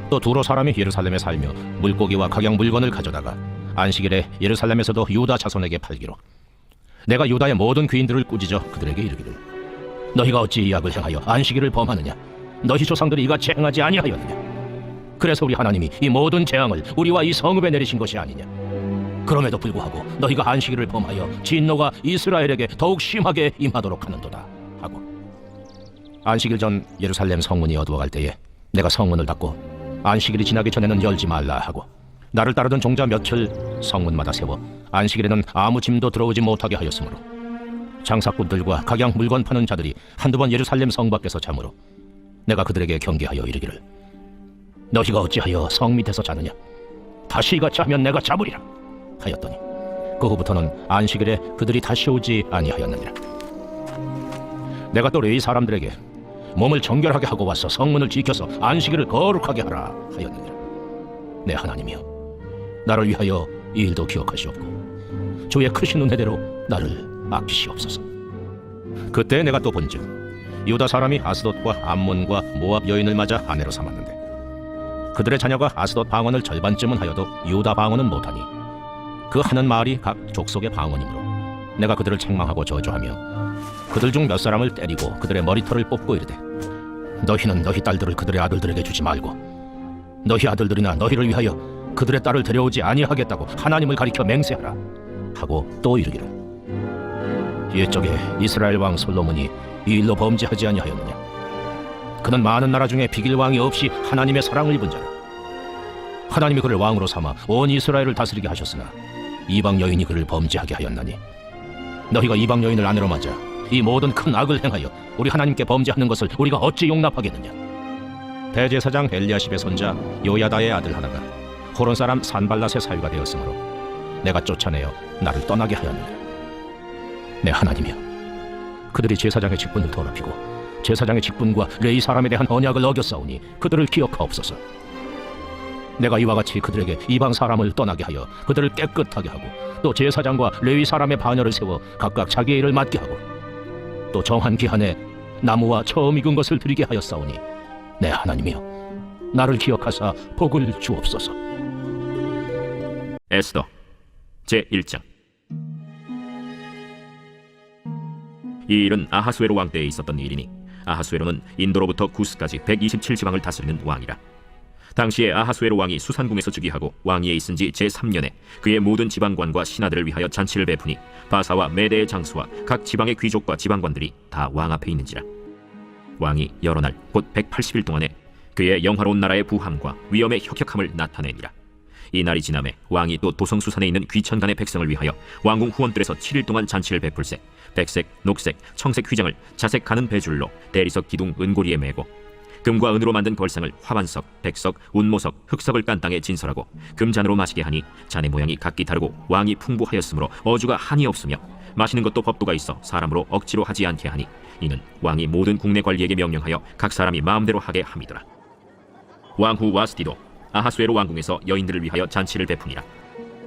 또 두로 사람이 예루살렘에 살며 물고기와 각양 물건을 가져다가 안식일에 예루살렘에서도 유다 자손에게 팔기로 내가 유다의 모든 귀인들을 꾸짖어 그들에게 이르기를 너희가 어찌 이 악을 행하여 안식일을 범하느냐. 너희 조상들이 이같이 행하지 아니하였느냐? 그래서 우리 하나님이 이 모든 재앙을 우리와 이 성읍에 내리신 것이 아니냐? 그럼에도 불구하고 너희가 안식일을 범하여 진노가 이스라엘에게 더욱 심하게 임하도록 하는도다 하고, 안식일 전 예루살렘 성문이 어두워갈 때에 내가 성문을 닫고 안식일이 지나기 전에는 열지 말라 하고, 나를 따르던 종자 며칠 성문마다 세워 안식일에는 아무 짐도 들어오지 못하게 하였으므로 장사꾼들과 각양 물건 파는 자들이 한두 번 예루살렘 성 밖에서 자므로 내가 그들에게 경계하여 이르기를, 너희가 어찌하여 성 밑에서 자느냐? 다시 이같이 하면 내가 잡으리라 하였더니, 그 후부터는 안식일에 그들이 다시 오지 아니하였느니라. 내가 또 레위 사람들에게 몸을 정결하게 하고 와서 성문을 지켜서 안식일을 거룩하게 하라 하였느니라. 내 하나님이여, 나를 위하여 이 일도 기억하시옵고 주의 크신 은혜대로 나를 아끼시옵소서. 그때 내가 또 본즉 유다 사람이 아스돗과 암몬과 모압 여인을 맞아 아내로 삼았는데, 그들의 자녀가 아스돗 방언을 절반쯤은 하여도 유다 방언은 못하니 그 하는 말이 각 족속의 방언이므로 내가 그들을 책망하고 저주하며 그들 중 몇 사람을 때리고 그들의 머리털을 뽑고 이르되, 너희는 너희 딸들을 그들의 아들들에게 주지 말고 너희 아들들이나 너희를 위하여 그들의 딸을 데려오지 아니하겠다고 하나님을 가리켜 맹세하라 하고 또 이르기를, 옛적에 이스라엘 왕 솔로몬이 이 일로 범죄하지 아니하였느냐? 그는 많은 나라 중에 비길 왕이 없이 하나님의 사랑을 입은 자라. 하나님이 그를 왕으로 삼아 온 이스라엘을 다스리게 하셨으나 이방 여인이 그를 범죄하게 하였나니, 너희가 이방 여인을 아내로 맞아 이 모든 큰 악을 행하여 우리 하나님께 범죄하는 것을 우리가 어찌 용납하겠느냐? 대제사장 엘리야십의 손자 요야다의 아들 하나가 호론 사람 산발랏의 사유가 되었으므로 내가 쫓아내어 나를 떠나게 하였느냐? 내 하나님이여, 그들이 제사장의 직분을 더럽히고 제사장의 직분과 레위 사람에 대한 언약을 어겼사오니 그들을 기억하옵소서. 내가 이와 같이 그들에게 이방 사람을 떠나게 하여 그들을 깨끗하게 하고, 또 제사장과 레위 사람의 반열을 세워 각각 자기의 일을 맡게 하고, 또 정한 기한에 나무와 처음 익은 것을 드리게 하였사오니 내 하나님이여, 나를 기억하사 복을 주옵소서. 에스더 제1장. 이 일은 아하수에로 왕 때에 있었던 일이니, 아하수에로는 인도로부터 구스까지 127지방을 다스리는 왕이라. 당시에 아하수에로 왕이 수산궁에서 즉위하고 왕위에 있은 지 제3년에 그의 모든 지방관과 신하들을 위하여 잔치를 베푸니, 바사와 메대의 장수와 각 지방의 귀족과 지방관들이 다 왕 앞에 있는지라. 왕이 여러 날 곧 180일 동안에 그의 영화로운 나라의 부함과 위엄의 혁혁함을 나타내니라. 이 날이 지남에 왕이 또 도성수산에 있는 귀천간의 백성을 위하여 왕궁 후원들에서 7일 동안 잔치를 베풀세, 백색, 녹색, 청색 휘장을 자색 가는 배줄로 대리석 기둥 은고리에 메고, 금과 은으로 만든 걸상을 화반석, 백석, 운모석, 흑석을 깐 땅에 진설하고 금잔으로 마시게 하니, 잔의 모양이 각기 다르고 왕이 풍부하였으므로 어주가 한이 없으며 마시는 것도 법도가 있어 사람으로 억지로 하지 않게 하니, 이는 왕이 모든 국내 관리에게 명령하여 각 사람이 마음대로 하게 함이더라. 왕후 와스디도 아하수에로 왕궁에서 여인들을 위하여 잔치를 베푸니라.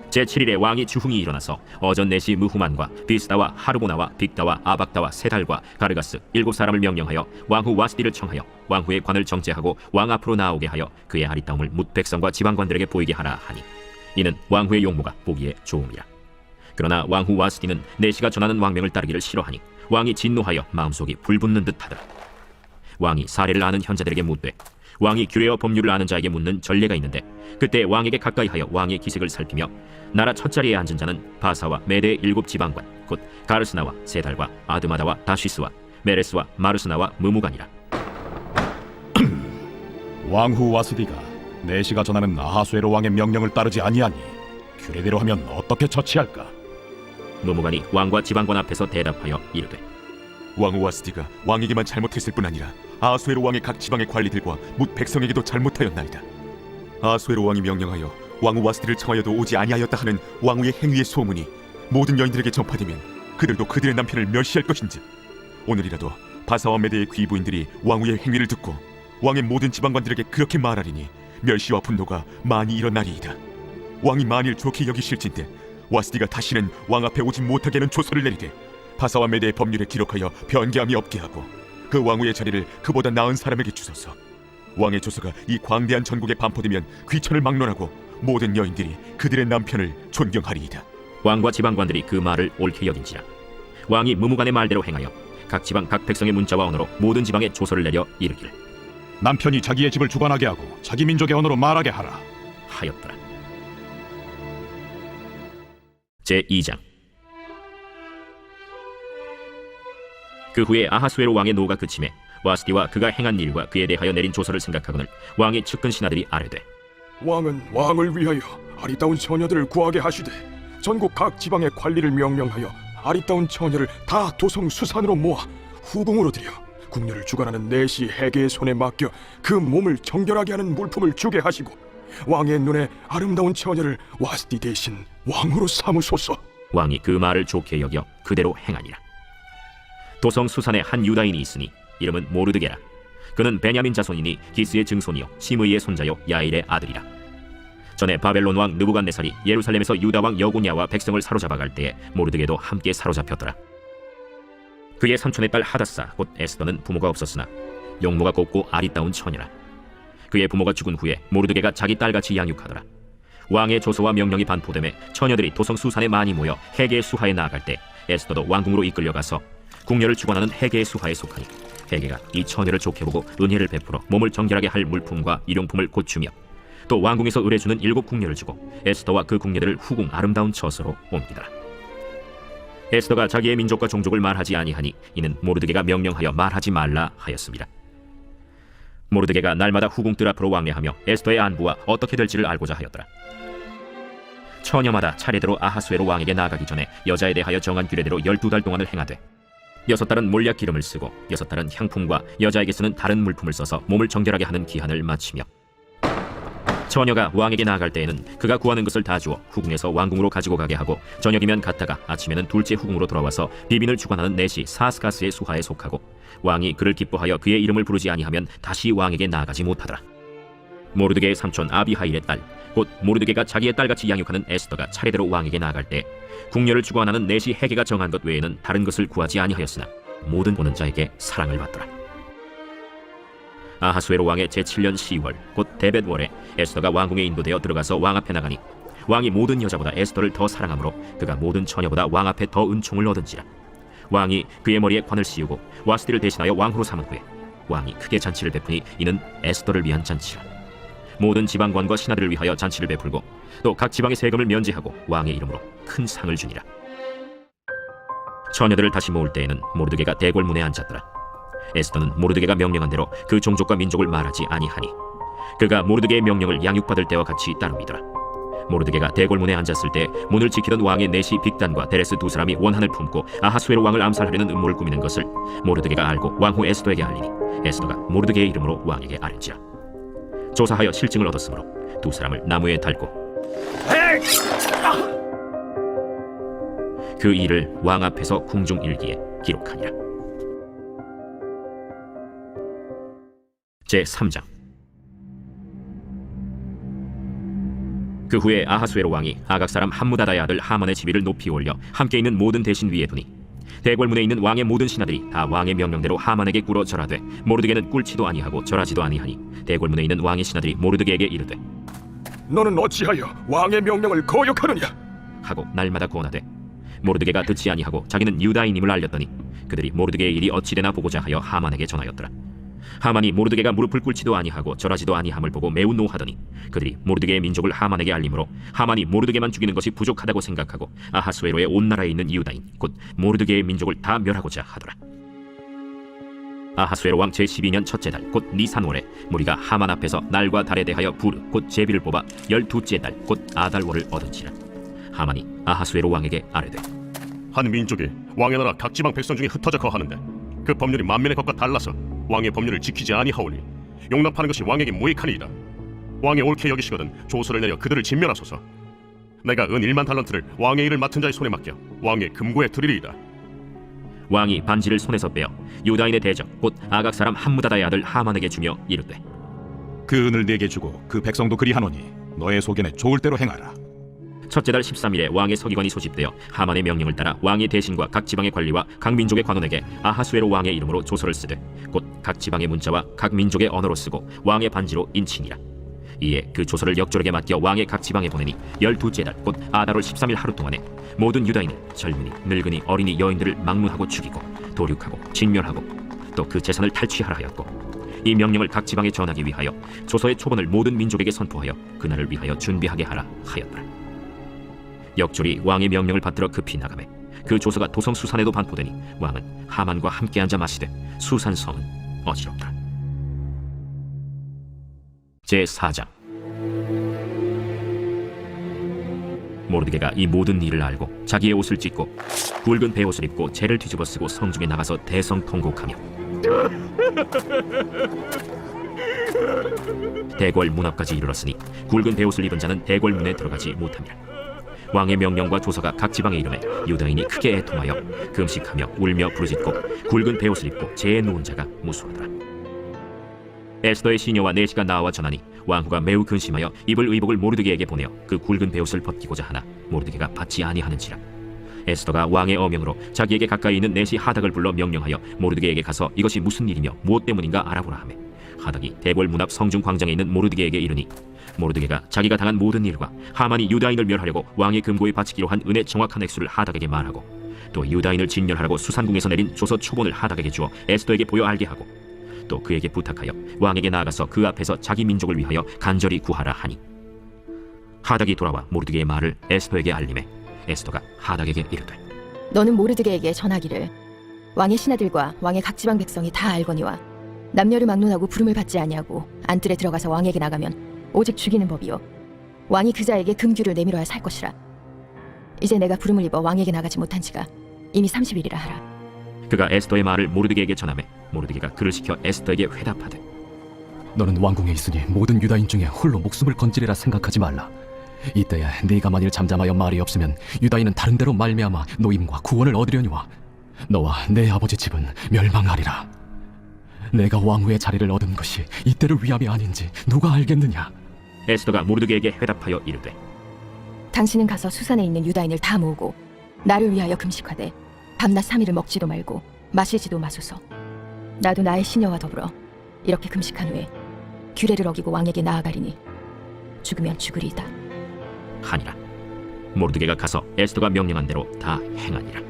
제7일에 왕이 주흥이 일어나서 어전네시 무후만과 비스다와 하르보나와 빅다와 아박다와 세달과 가르가스 7사람을 명령하여 왕후 와스디를 청하여 왕후의 관을 정제하고 왕 앞으로 나오게 하여 그의 아리따움을 뭇 백성과 지방관들에게 보이게 하라 하니, 이는 왕후의 용모가 보기에 좋음이라. 그러나 왕후 와스디는 네시가 전하는 왕명을 따르기를 싫어하니 왕이 진노하여 마음속이 불붙는 듯하더라. 왕이 사례를 아는 현자들에게 묻되, 왕이 규례와 법률을 아는 자에게 묻는 전례가 있는데, 그때 왕에게 가까이 하여 왕의 기색을 살피며 나라 첫자리에 앉은 자는 바사와 메대의 7지방관 곧 가르스나와 세달과 아드마다와 다시스와 메레스와 마르스나와 무무간이라. 왕후 와스디가 내시가 전하는 아하수에로 왕의 명령을 따르지 아니하니 규례대로 하면 어떻게 처치할까? 무무간이 왕과 지방관 앞에서 대답하여 이르되, 왕후 와스디가 왕에게만 잘못했을 뿐 아니라 아하수에로 왕의 각 지방의 관리들과 뭇 백성에게도 잘못하였나이다. 아하수에로 왕이 명령하여 왕후 와스디를 청하여도 오지 아니하였다 하는 왕후의 행위의 소문이 모든 여인들에게 전파되면 그들도 그들의 남편을 멸시할 것인지, 오늘이라도 바사와 메대의 귀부인들이 왕후의 행위를 듣고 왕의 모든 지방관들에게 그렇게 말하리니 멸시와 분노가 많이 일어나리이다. 왕이 만일 좋게 여기실진데 와스디가 다시는 왕 앞에 오지 못하게 하는 조서를 내리되, 바사와 메대의 법률에 기록하여 변개함이 없게 하고 그 왕후의 자리를 그보다 나은 사람에게 주소서. 왕의 조서가 이 광대한 전국에 반포되면 귀천을 막론하고 모든 여인들이 그들의 남편을 존경하리이다. 왕과 지방관들이 그 말을 옳게 여긴지라. 왕이 무무간의 말대로 행하여 각 지방 각 백성의 문자와 언어로 모든 지방에 조서를 내려 이르기를, 남편이 자기의 집을 주관하게 하고 자기 민족의 언어로 말하게 하라 하였더라. 제2장. 그 후에 아하수에로 왕의 노가 그침에 와스디와 그가 행한 일과 그에 대하여 내린 조서를 생각하거늘 왕의 측근 신하들이 아뢰되 왕은 왕을 위하여 아리따운 처녀들을 구하게 하시되 전국 각 지방의 관리를 명령하여 아리따운 처녀를 다 도성 수산으로 모아 후궁으로 들여 궁녀를 주관하는 내시 해계의 손에 맡겨 그 몸을 정결하게 하는 물품을 주게 하시고 왕의 눈에 아름다운 처녀를 와스디 대신 왕으로 삼으소서. 왕이 그 말을 좋게 여겨 그대로 행하니라. 도성 수산에 한 유다인이 있으니 이름은 모르드게라. 그는 베냐민 자손이니 기스의 증손이요 시므이의 손자요 야일의 아들이라. 전에 바벨론 왕 느부갓네살이 예루살렘에서 유다 왕 여고냐와 백성을 사로잡아 갈 때에 모르드게도 함께 사로잡혔더라. 그의 삼촌의 딸 하다사 곧 에스더는 부모가 없었으나 용모가 곱고 아리따운 처녀라. 그의 부모가 죽은 후에 모르드게가 자기 딸같이 양육하더라. 왕의 조서와 명령이 반포됨에 처녀들이 도성 수산에 많이 모여 해계의 수하에 나아갈 때 에스더도 왕궁으로 이끌려가서 궁녀를 주관하는 해계의 수하에 속하니 해계가 이 처녀를 좋게 보고 은혜를 베풀어 몸을 정결하게 할 물품과 일용품을 곧 주며 또 왕궁에서 의뢰주는 7 궁녀를 주고 에스더와 그 궁녀들을 후궁 아름다운 처소로 옮기더라. 에스더가 자기의 민족과 종족을 말하지 아니하니 이는 모르드게가 명령하여 말하지 말라 하였습니다. 모르드게가 날마다 후궁 뜰 앞으로 왕래하며 에스더의 안부와 어떻게 될지를 알고자 하였더라. 처녀마다 차례대로 아하수에로 왕에게 나아가기 전에 여자에 대하여 정한 규례대로 12달 동안을 행하되 6달은 몰약 기름을 쓰고 6달은 향품과 여자에게 쓰는 다른 물품을 써서 몸을 정결하게 하는 기한을 마치며 처녀가 왕에게 나아갈 때에는 그가 구하는 것을 다 주어 후궁에서 왕궁으로 가지고 가게 하고 저녁이면 갔다가 아침에는 둘째 후궁으로 돌아와서 비빈을 주관하는 내시 사스가스의 수하에 속하고 왕이 그를 기뻐하여 그의 이름을 부르지 아니하면 다시 왕에게 나아가지 못하더라. 모르드게의 삼촌 아비하일의 딸 곧 모르드게가 자기의 딸같이 양육하는 에스더가 차례대로 왕에게 나아갈 때 궁녀를 주관하는 내시 해계가 정한 것 외에는 다른 것을 구하지 아니하였으나 모든 보는 자에게 사랑을 받더라. 아하수에로 왕의 제7년 10월 곧 데벳월에 에스더가 왕궁에 인도되어 들어가서 왕 앞에 나가니 왕이 모든 여자보다 에스더를 더 사랑하므로 그가 모든 처녀보다 왕 앞에 더 은총을 얻은지라. 왕이 그의 머리에 관을 씌우고 와스디를 대신하여 왕후로 삼은 후에 왕이 크게 잔치를 베푸니 이는 에스더를 위한 잔치라. 모든 지방관과 신하들을 위하여 잔치를 베풀고 또 각 지방의 세금을 면제하고 왕의 이름으로 큰 상을 주니라. 처녀들을 다시 모을 때에는 모르드게가 대궐문에 앉았더라. 에스더는 모르드게가 명령한 대로 그 종족과 민족을 말하지 아니하니 그가 모르드게의 명령을 양육받을 때와 같이 따릅니다. 모르드게가 대궐문에 앉았을 때 문을 지키던 왕의 내시 빅단과 데레스 2 사람이 원한을 품고 아하수에로 왕을 암살하려는 음모를 꾸미는 것을 모르드게가 알고 왕후 에스더에게 알리니 에스더가 모르드게의 이름으로 왕에게 아뢰지라. 조사하여 실증을 얻었으므로 2 사람을 나무에 달고 그 일을 왕 앞에서 궁중일기에 기록하니라. 제3장. 그 후에 아하수에로 왕이 아각 사람 함무다다의 아들 하만의 지위를 높이 올려 함께 있는 모든 대신 위에 두니 대궐문에 있는 왕의 모든 신하들이 다 왕의 명령대로 하만에게 꿇어 절하되 모르드게는 꿇지도 아니하고 절하지도 아니하니 대궐문에 있는 왕의 신하들이 모르드게에게 이르되 너는 어찌하여 왕의 명령을 거역하느냐 하고 날마다 권하되 모르드게가 듣지 아니하고 자기는 유다인임을 알렸더니 그들이 모르드게의 일이 어찌되나 보고자 하여 하만에게 전하였더라. 하만이 모르드게가 무릎을 꿇지도 아니하고 절하지도 아니함을 보고 매우 노하더니 그들이 모르드게의 민족을 하만에게 알림으로 하만이 모르드게만 죽이는 것이 부족하다고 생각하고 아하수에로의 온 나라에 있는 유다인 곧 모르드게의 민족을 다 멸하고자 하더라. 아하수에로 왕 제12년 첫째 달 곧 니산월에 무리가 하만 앞에서 날과 달에 대하여 부르 곧 제비를 뽑아 12째 달 곧 아달월을 얻은지라. 하만이 아하수에로 왕에게 아뢰되 한 민족이 왕의 나라 각 지방 백성 중에 흩어져 거하는데 그 법률이 만민의 것과 달라서 왕의 법률을 지키지 아니하오니 용납하는 것이 왕에게 무익하니이다. 왕이 옳게 여기시거든 조서를 내려 그들을 진멸하소서. 내가 은 1만 달란트를 왕의 일을 맡은 자의 손에 맡겨 왕의 금고에 두리리이다. 왕이 반지를 손에서 빼어 유다인의 대적 곧 아각 사람 함무다다의 아들 하만에게 주며 이르되 그 은을 네게 주고 그 백성도 그리하노니 너의 소견에 좋을 대로 행하라. 첫째 달 13일에 왕의 서기관이 소집되어 하만의 명령을 따라 왕의 대신과 각 지방의 관리와 각 민족의 관원에게 아하수에로 왕의 이름으로 조서를 쓰되 곧 각 지방의 문자와 각 민족의 언어로 쓰고 왕의 반지로 인치니라. 이에 그 조서를 역조력에 맡겨 왕의 각 지방에 보내니 12째 달 곧 아달월 13일 하루 동안에 모든 유다인은 젊은이 늙은이 어린이 여인들을 막론하고 죽이고 도륙하고 진멸하고 또 그 재산을 탈취하라 하였고 이 명령을 각 지방에 전하기 위하여 조서의 초본을 모든 민족에게 선포하여 그날을 위하여 준비하게 하라 하였더라. 역졸이 왕의 명령을 받들어 급히 나가매 그 조서가 도성 수산에도 반포되니 왕은 하만과 함께 앉아 마시되 수산성은 어지럽더라. 제4장. 모르드게가 이 모든 일을 알고 자기의 옷을 찢고 굵은 베옷을 입고 재를 뒤집어 쓰고 성중에 나가서 대성통곡하며 대궐 문 앞까지 이르렀으니 굵은 베옷을 입은 자는 대궐 문에 들어가지 못함이라. 왕의 명령과 조서가 각 지방에 이르매 유다인이 크게 애통하여 금식하며 울며 부르짖고 굵은 베옷을 입고 재에 누운 자가 무수하더라. 에스더의 시녀와 내시가 나와 전하니 왕후가 매우 근심하여 입을 의복을 모르드게에게 보내어 그 굵은 베옷을 벗기고자 하나 모르드게가 받지 아니하는지라. 에스더가 왕의 어명으로 자기에게 가까이 있는 내시 하닥을 불러 명령하여 모르드게에게 가서 이것이 무슨 일이며 무엇 때문인가 알아보라 하매 하닥이 대궐 문 앞 성중 광장에 있는 모르드게에게 이르니 모르드게가 자기가 당한 모든 일과 하만이 유다인을 멸하려고 왕의 금고에 바치기로 한 은의 정확한 액수를 하닥에게 말하고 또 유다인을 진멸하라고 수산궁에서 내린 조서 초본을 하닥에게 주어 에스더에게 보여 알게 하고 또 그에게 부탁하여 왕에게 나아가서 그 앞에서 자기 민족을 위하여 간절히 구하라 하니 하닥이 돌아와 모르드게의 말을 에스더에게 알림해 에스더가 하닥에게 이르되 너는 모르드게에게 전하기를 왕의 신하들과 왕의 각 지방 백성이 다 알거니와 남녀를 막론하고 부름을 받지 아니하고 안뜰에 들어가서 왕에게 나가면 오직 죽이는 법이요 왕이 그자에게 금규를 내밀어야 살 것이라. 이제 내가 부름을 입어 왕에게 나가지 못한 지가 이미 30일이라 하라. 그가 에스더의 말을 모르드게에게 전하매 모르드게가 그를 시켜 에스더에게 회답하되 너는 왕궁에 있으니 모든 유다인 중에 홀로 목숨을 건지리라 생각하지 말라. 이때에 네가 만일 잠잠하여 말이 없으면 유다인은 다른 데로 말미암아 노임과 구원을 얻으려니와 너와 내 아버지 집은 멸망하리라. 내가 왕후의 자리를 얻은 것이 이때를 위함이 아닌지 누가 알겠느냐. 에스더가 모르드게에게 회답하여 이르되 당신은 가서 수산에 있는 유다인을 다 모으고 나를 위하여 금식하되 밤낮 3일을 먹지도 말고 마시지도 마소서. 나도 나의 시녀와 더불어 이렇게 금식한 후에 규례를 어기고 왕에게 나아가리니 죽으면 죽으리이다 하니라. 모르드게가 가서 에스더가 명령한 대로 다 행하니라.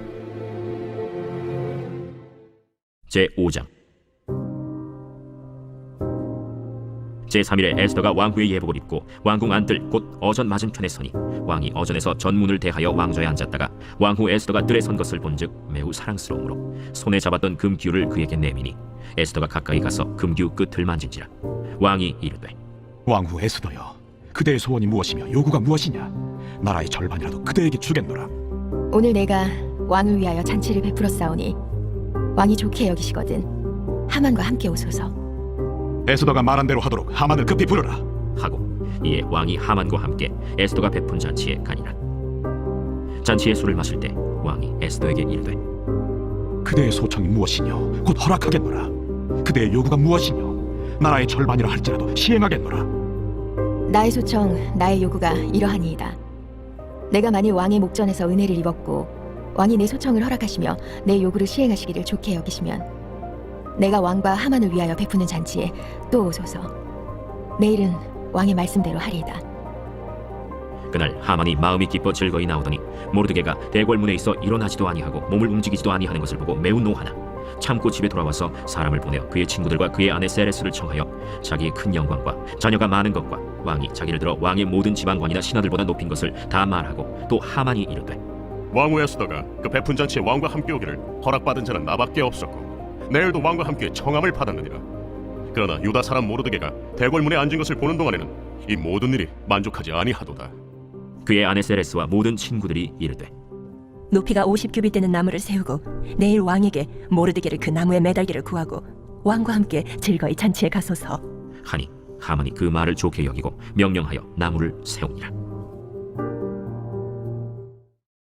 제5장. 제3일에 에스더가 왕후의 예복을 입고 왕궁 안뜰 곧 어전 맞은편에 서니 왕이 어전에서 전문을 대하여 왕좌에 앉았다가 왕후 에스더가 뜰에 선 것을 본즉 매우 사랑스러우므로 손에 잡았던 금규를 그에게 내미니 에스더가 가까이 가서 금규 끝을 만진지라. 왕이 이르되 왕후 에스더여, 그대의 소원이 무엇이며 요구가 무엇이냐? 나라의 절반이라도 그대에게 주겠노라. 오늘 내가 왕을 위하여 잔치를 베풀어 싸우니 왕이 좋게 여기시거든 하만과 함께 오소서. 에스더가 말한 대로 하도록 하만을 급히 부르라 하고 이에 왕이 하만과 함께 에스더가 베푼 잔치에 가니라. 잔치의 술을 마실 때 왕이 에스더에게 이르되 그대의 소청이 무엇이뇨? 곧 허락하겠노라. 그대의 요구가 무엇이뇨? 나라의 절반이라 할지라도 시행하겠노라. 나의 소청, 나의 요구가 이러하니이다. 내가 만일 왕의 목전에서 은혜를 입었고 왕이 내 소청을 허락하시며 내 요구를 시행하시기를 좋게 여기시면 내가 왕과 하만을 위하여 베푸는 잔치에 또 오소서. 내일은 왕의 말씀대로 하리이다. 그날 하만이 마음이 기뻐 즐거이 나오더니 모르드게가 대궐문에 있어 일어나지도 아니하고 몸을 움직이지도 아니하는 것을 보고 매우 노하나 참고 집에 돌아와서 사람을 보내어 그의 친구들과 그의 아내 세레스를 청하여 자기의 큰 영광과 자녀가 많은 것과 왕이 자기를 들어 왕의 모든 지방관이나 신하들보다 높인 것을 다 말하고 또 하만이 이르되 왕후 에스더가 그 베푼 잔치에 왕과 함께 오기를 허락받은 자는 나밖에 없었고 내일도 왕과 함께 청함을 받았느니라. 그러나 유다 사람 모르드게가 대궐문에 앉은 것을 보는 동안에는 이 모든 일이 만족하지 아니하도다. 그의 아내 세레스와 모든 친구들이 이르되 높이가 50규빗 되는 나무를 세우고 내일 왕에게 모르드게를 그 나무에 매달기를 구하고 왕과 함께 즐거이 잔치에 가소서 하니 하만이 그 말을 좋게 여기고 명령하여 나무를 세우니라.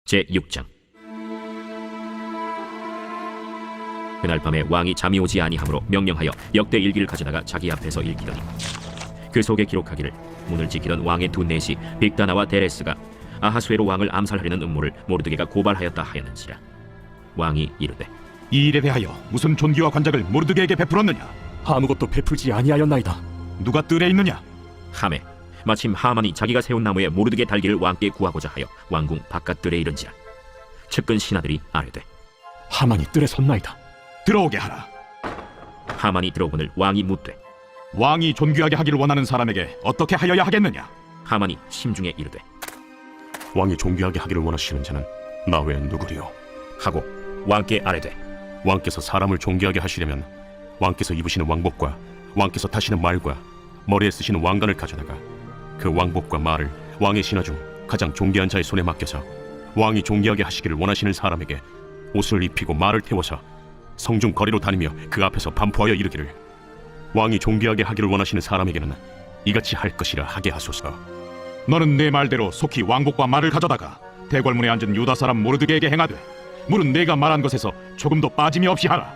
제6장. 그날 밤에 왕이 잠이 오지 아니하므로 명령하여 역대 일기를 가져다가 자기 앞에서 읽히더니 그 속에 기록하기를 문을 지키던 왕의 두 내시 빅다나와 데레스가 아하수에로 왕을 암살하려는 음모를 모르드게가 고발하였다 하였는지라. 왕이 이르되 이 일에 대하여 무슨 존귀와 관작을 모르드게에게 베풀었느냐? 아무것도 베풀지 아니하였나이다. 누가 뜰에 있느냐? 하매 마침 하만이 자기가 세운 나무에 모르드게 달기를 왕께 구하고자 하여 왕궁 바깥들에 이른지라. 측근 신하들이 아뢰되 하만이 뜰에 섰나이다. 들어오게 하라. 하만이 들어오거늘 왕이 묻되 왕이 존귀하게 하기를 원하는 사람에게 어떻게 하여야 하겠느냐? 하만이 심중에 이르되 왕이 존귀하게 하기를 원하시는 자는 나 외엔 누구리요? 하고 왕께 아뢰되 왕께서 사람을 존귀하게 하시려면 왕께서 입으시는 왕복과 왕께서 타시는 말과 머리에 쓰시는 왕관을 가져다가 그 왕복과 말을 왕의 신하 중 가장 존귀한 자의 손에 맡겨서 왕이 존귀하게 하시기를 원하시는 사람에게 옷을 입히고 말을 태워서 성중 거리로 다니며 그 앞에서 반포하여 이르기를 왕이 존귀하게 하기를 원하시는 사람에게는 이같이 할 것이라 하게 하소서. 너는 내 말대로 속히 왕복과 말을 가져다가 대궐문에 앉은 유다 사람 모르드게에게 행하되 물은 내가 말한 것에서 조금도 빠짐이 없이 하라.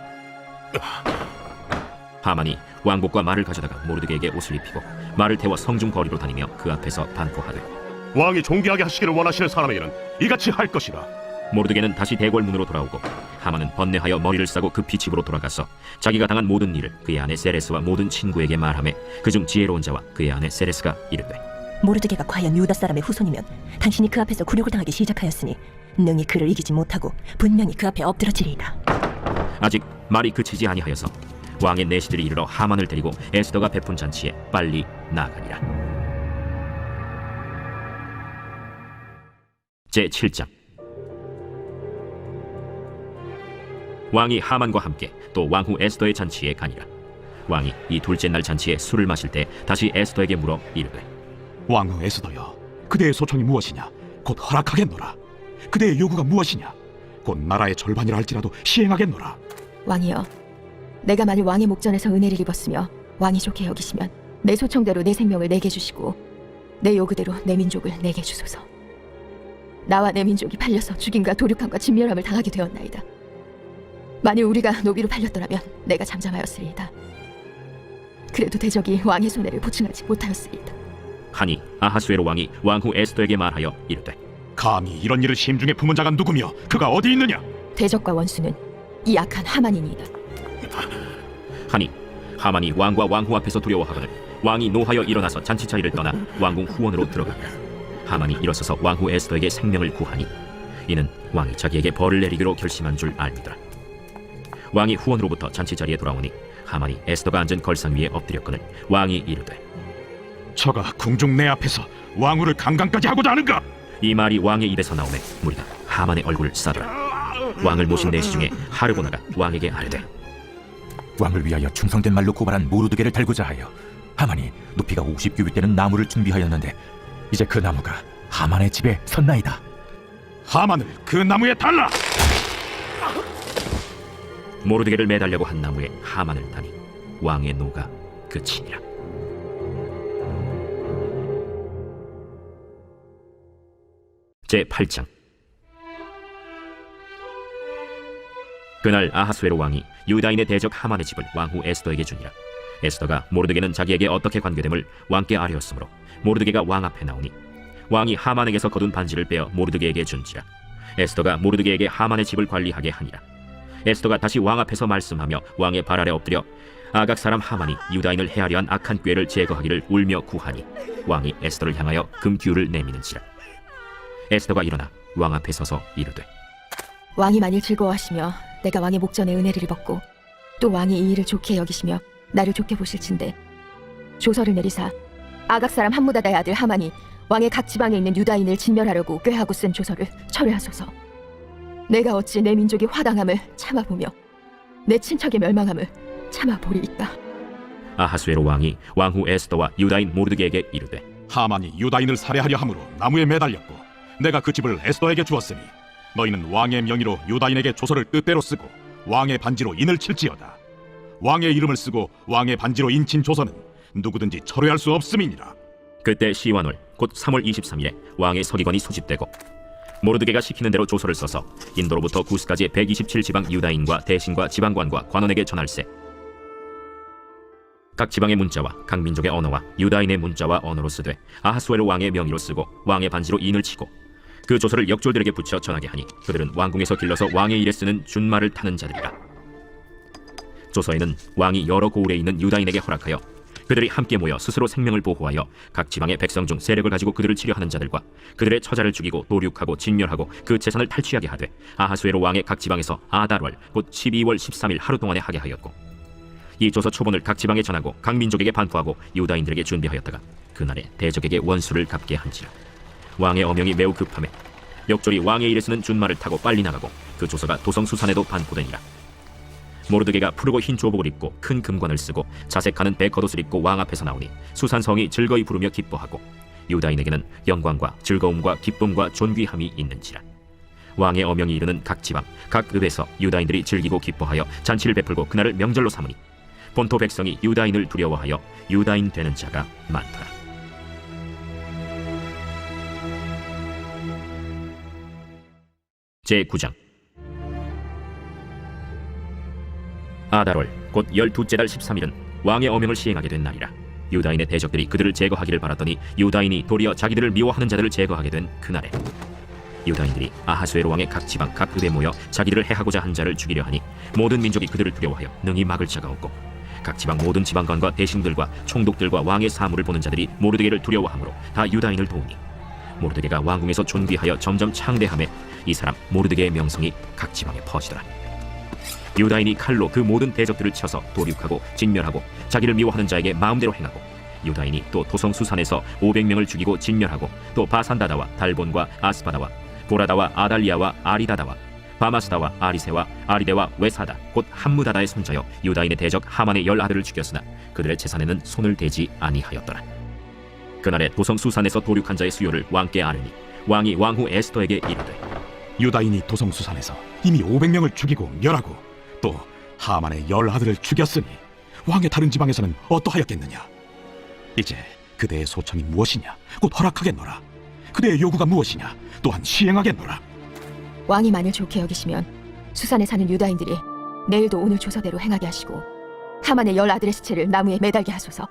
하만이 왕복과 말을 가져다가 모르드게에게 옷을 입히고 말을 태워 성중 거리로 다니며 그 앞에서 반포하되 왕이 존귀하게 하시기를 원하시는 사람에게는 이같이 할 것이라. 모르드게는 다시 대궐문으로 돌아오고 하만은 번뇌하여 머리를 싸고 급히 집으로 돌아가서 자기가 당한 모든 일을 그의 아내 세레스와 모든 친구에게 말하며 그중 지혜로운 자와 그의 아내 세레스가 이르되 모르드게가 과연 유다 사람의 후손이면 당신이 그 앞에서 굴욕을 당하기 시작하였으니 능히 그를 이기지 못하고 분명히 그 앞에 엎드러지리이다. 아직 말이 그치지 아니하여서 왕의 내시들이 이르러 하만을 데리고 에스더가 베푼 잔치에 빨리 나아가니라. 제7장 왕이 하만과 함께 또 왕후 에스더의 잔치에 가니라. 왕이 이 둘째 날 잔치에 술을 마실 때 다시 에스더에게 물어 이르되 왕후 에스더여, 그대의 소청이 무엇이냐? 곧 허락하겠노라. 그대의 요구가 무엇이냐? 곧 나라의 절반이라 할지라도 시행하겠노라. 왕이여, 내가 만일 왕의 목전에서 은혜를 입었으며 왕이 좋게 여기시면 내 소청대로 내 생명을 내게 주시고 내 요구대로 내 민족을 내게 주소서. 나와 내 민족이 팔려서 죽임과 도륙함과 진멸함을 당하게 되었나이다. 만일 우리가 노비로 팔렸더라면 내가 잠잠하였으리이다. 그래도 대적이 왕의 손해를 보충하지 못하였으리이다. 하니 아하수에로 왕이 왕후 에스더에게 말하여 이르되 감히 이런 일을 심중에 품은 자가 누구며 그가 어디 있느냐? 대적과 원수는 이 악한 하만이니이다. 하니 하만이 왕과 왕후 앞에서 두려워하거늘 왕이 노하여 일어나서 잔치 자리를 떠나 왕궁 후원으로 들어가니라. 하만이 일어서서 왕후 에스더에게 생명을 구하니 이는 왕이 자기에게 벌을 내리기로 결심한 줄 알미더라. 왕이 후원으로부터 잔치 자리에 돌아오니 하만이 에스더가 앉은 걸상 위에 엎드렸거늘 왕이 이르되 저가 궁중 내 앞에서 왕후를 강간까지 하고자 하는가? 이 말이 왕의 입에서 나오매 무리가 하만의 얼굴을 싸더라. 왕을 모신 내시 중에 하르보나가 왕에게 아뢰되 왕을 위하여 충성된 말로 고발한 모르드게를 달고자 하여 하만이 높이가 50규빗 되는 나무를 준비하였는데 이제 그 나무가 하만의 집에 섰나이다. 하만을 그 나무에 달라! 모르드게를 매달려고 한 나무에 하만을 다니 왕의 노가 그치니라. 제8장 그날 아하수에로 왕이 유다인의 대적 하만의 집을 왕후 에스더에게 주니라. 에스더가 모르드게는 자기에게 어떻게 관계됨을 왕께 아뢰었으므로 모르드게가 왕 앞에 나오니 왕이 하만에게서 거둔 반지를 빼어 모르드게에게 준지라. 에스더가 모르드게에게 하만의 집을 관리하게 하니라. 에스더가 다시 왕 앞에서 말씀하며 왕의 발 아래 엎드려 아각 사람 하만이 유다인을 해하려 한 악한 꾀를 제거하기를 울며 구하니 왕이 에스더를 향하여 금규를 내미는지라. 에스더가 일어나 왕 앞에 서서 이르되 왕이 만일 즐거워하시며 내가 왕의 목전에 은혜를 입었고 또 왕이 이 일을 좋게 여기시며 나를 좋게 보실진대 조서를 내리사 아각 사람 함무다다의 아들 하만이 왕의 각 지방에 있는 유다인을 진멸하려고 꾀하고 쓴 조서를 철회하소서. 내가 어찌 내 민족의 화당함을 참아보며 내 친척의 멸망함을 참아보리이까. 아하수에로 왕이 왕후 에스더와 유다인 모르드게에게 이르되 하만이 유다인을 살해하려 함으로 나무에 매달렸고 내가 그 집을 에스더에게 주었으니 너희는 왕의 명의로 유다인에게 조서를 뜻대로 쓰고 왕의 반지로 인을 칠지어다. 왕의 이름을 쓰고 왕의 반지로 인친 조서는 누구든지 철회할 수 없음이니라. 그때 시완월 곧 3월 23일에 왕의 서기관이 소집되고 모르드게가 시키는 대로 조서를 써서 인도로부터 구스까지의 127지방 유다인과 대신과 지방관과 관원에게 전할세. 각 지방의 문자와 각 민족의 언어와 유다인의 문자와 언어로 쓰되 아하수에로 왕의 명의로 쓰고 왕의 반지로 인을 치고 그 조서를 역졸들에게 붙여 전하게 하니 그들은 왕궁에서 길러서 왕의 일에 쓰는 준말을 타는 자들이라. 조서에는 왕이 여러 고을에 있는 유다인에게 허락하여 그들이 함께 모여 스스로 생명을 보호하여 각 지방의 백성 중 세력을 가지고 그들을 치려하는 자들과 그들의 처자를 죽이고 도륙하고 진멸하고 그 재산을 탈취하게 하되 아하수에로 왕의 각 지방에서 아달월 곧 12월 13일 하루 동안에 하게 하였고 이 조서 초본을 각 지방에 전하고 각 민족에게 반포하고 유다인들에게 준비하였다가 그날에 대적에게 원수를 갚게 한지라. 왕의 어명이 매우 급함에 역졸이 왕의 일에 쓰는 준말을 타고 빨리 나가고 그 조서가 도성 수산에도 반포되니라. 모르드게가 푸르고 흰 조복을 입고 큰 금관을 쓰고 자색하는 배 겉옷을 입고 왕 앞에서 나오니 수산성이 즐거이 부르며 기뻐하고 유다인에게는 영광과 즐거움과 기쁨과 존귀함이 있는지라. 왕의 어명이 이르는 각 지방 각 읍에서 유다인들이 즐기고 기뻐하여 잔치를 베풀고 그날을 명절로 삼으니 본토 백성이 유다인을 두려워하여 유다인 되는 자가 많더라. 제9장. 아달월 곧 12째 달 13일은 왕의 어명을 시행하게 된 날이라. 유다인의 대적들이 그들을 제거하기를 바랐더니 유다인이 도리어 자기들을 미워하는 자들을 제거하게 된 그날에 유다인들이 아하수에로 왕의 각 지방 각 읍에 모여 자기들을 해하고자 한 자를 죽이려 하니 모든 민족이 그들을 두려워하여 능히 막을 자가 없고 각 지방 모든 지방관과 대신들과 총독들과 왕의 사물을 보는 자들이 모르드게를 두려워하므로 다 유다인을 도우니 모르드게가 왕궁에서 존귀하여 점점 창대함에 이 사람 모르드게의 명성이 각 지방에 퍼지더라. 유다인이 칼로 그 모든 대적들을 쳐서 도륙하고 진멸하고 자기를 미워하는 자에게 마음대로 행하고 유다인이 또 도성 수산에서 500명을 죽이고 진멸하고 또 바산다다와 달본과 아스바다와 보라다와 아달리아와 아리다다와 바마스다와 아리세와 아리데와 웨사다 곧 함무다다의 손자여 유다인의 대적 하만의 10아들을 죽였으나 그들의 재산에는 손을 대지 아니하였더라. 그날에 도성 수산에서 도륙한 자의 수요를 왕께 아뢰니 왕이 왕후 에스더에게 이르되 유다인이 도성 수산에서 이미 500명을 죽이고 멸하고 또 하만의 10아들을 죽였으니 왕의 다른 지방에서는 어떠하였겠느냐. 이제 그대의 소청이 무엇이냐 곧 허락하겠노라. 그대의 요구가 무엇이냐 또한 시행하겠노라. 왕이 만일 좋게 여기시면 수산에 사는 유다인들이 내일도 오늘 조서대로 행하게 하시고 하만의 10아들의 시체를 나무에 매달게 하소서.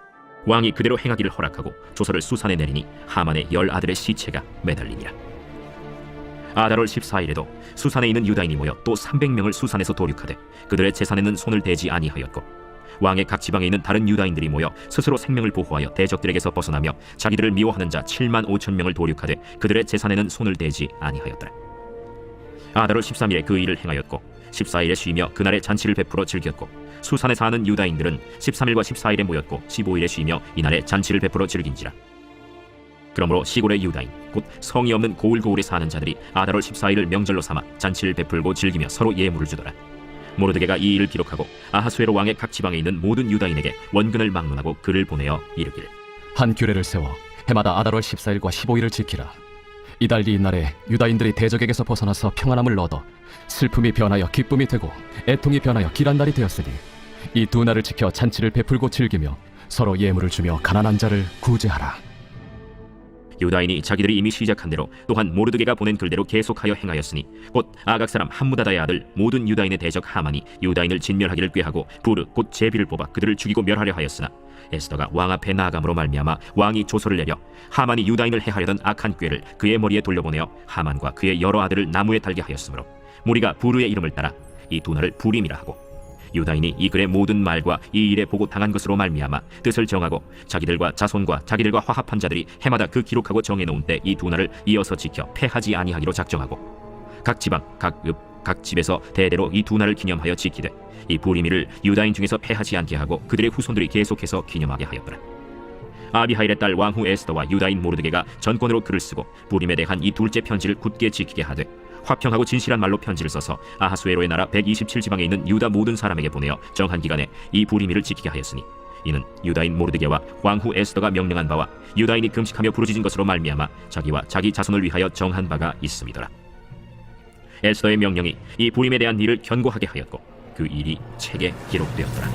왕이 그대로 행하기를 허락하고 조서를 수산에 내리니 하만의 10아들의 시체가 매달리니라. 아달월 14일에도 수산에 있는 유다인이 모여 또 300명을 수산에서 도륙하되 그들의 재산에는 손을 대지 아니하였고 왕의 각 지방에 있는 다른 유다인들이 모여 스스로 생명을 보호하여 대적들에게서 벗어나며 자기들을 미워하는 자 7만 5천 명을 도륙하되 그들의 재산에는 손을 대지 아니하였더라. 아달월 13일에 그 일을 행하였고 14일에 쉬며 그날에 잔치를 베풀어 즐겼고 수산에 사는 유다인들은 13일과 14일에 모였고 15일에 쉬며 이날에 잔치를 베풀어 즐긴지라. 그러므로 시골의 유다인 곧 성이 없는 고을고을에 사는 자들이 아달월 14일을 명절로 삼아 잔치를 베풀고 즐기며 서로 예물을 주더라. 모르드게가 이 일을 기록하고 아하수에로 왕의 각 지방에 있는 모든 유다인에게 원근을 막론하고 글을 보내어 이르기를 한 규례를 세워 해마다 아달월 14일과 15일을 지키라. 이달리 이날에 유다인들이 대적에게서 벗어나서 평안함을 얻어 슬픔이 변하여 기쁨이 되고 애통이 변하여 길한 날이 되었으니 이 두 날을 지켜 잔치를 베풀고 즐기며 서로 예물을 주며 가난한 자를 구제하라. 유다인이 자기들이 이미 시작한 대로 또한 모르드게가 보낸 글대로 계속하여 행하였으니 곧 아각 사람 함무다다의 아들 모든 유다인의 대적 하만이 유다인을 진멸하기를 꾀하고 부르 곧 제비를 뽑아 그들을 죽이고 멸하려 하였으나 에스더가 왕 앞에 나아감으로 말미암아 왕이 조서를 내려 하만이 유다인을 해하려던 악한 꾀를 그의 머리에 돌려보내어 하만과 그의 여러 아들을 나무에 달게 하였으므로 무리가 부르의 이름을 따라 이 두 날을 부림이라 하고 유다인이 이 글의 모든 말과 이 일에 보고 당한 것으로 말미암아 뜻을 정하고 자기들과 자손과 자기들과 화합한 자들이 해마다 그 기록하고 정해놓은 때 이 두 날을 이어서 지켜 패하지 아니하기로 작정하고 각 지방 각 읍 각 집에서 대대로 이 두 날을 기념하여 지키되 이 부리미를 유다인 중에서 패하지 않게 하고 그들의 후손들이 계속해서 기념하게 하였더라. 아비하일의 딸 왕후 에스더와 유다인 모르드게가 전권으로 글을 쓰고 부림에 대한 이 둘째 편지를 굳게 지키게 하되 화평하고 진실한 말로 편지를 써서 아하수에로의 나라 127지방에 있는 유다 모든 사람에게 보내어 정한 기간에 이 부리미를 지키게 하였으니 이는 유다인 모르드게와 왕후 에스더가 명령한 바와 유다인이 금식하며 부르짖은 것으로 말미암아 자기와 자기 자손을 위하여 정한 바가 있음이더라. 에스더의 명령이 이 부림에 대한 일을 견고하게 하였고 그 일이 책에 기록되었더라.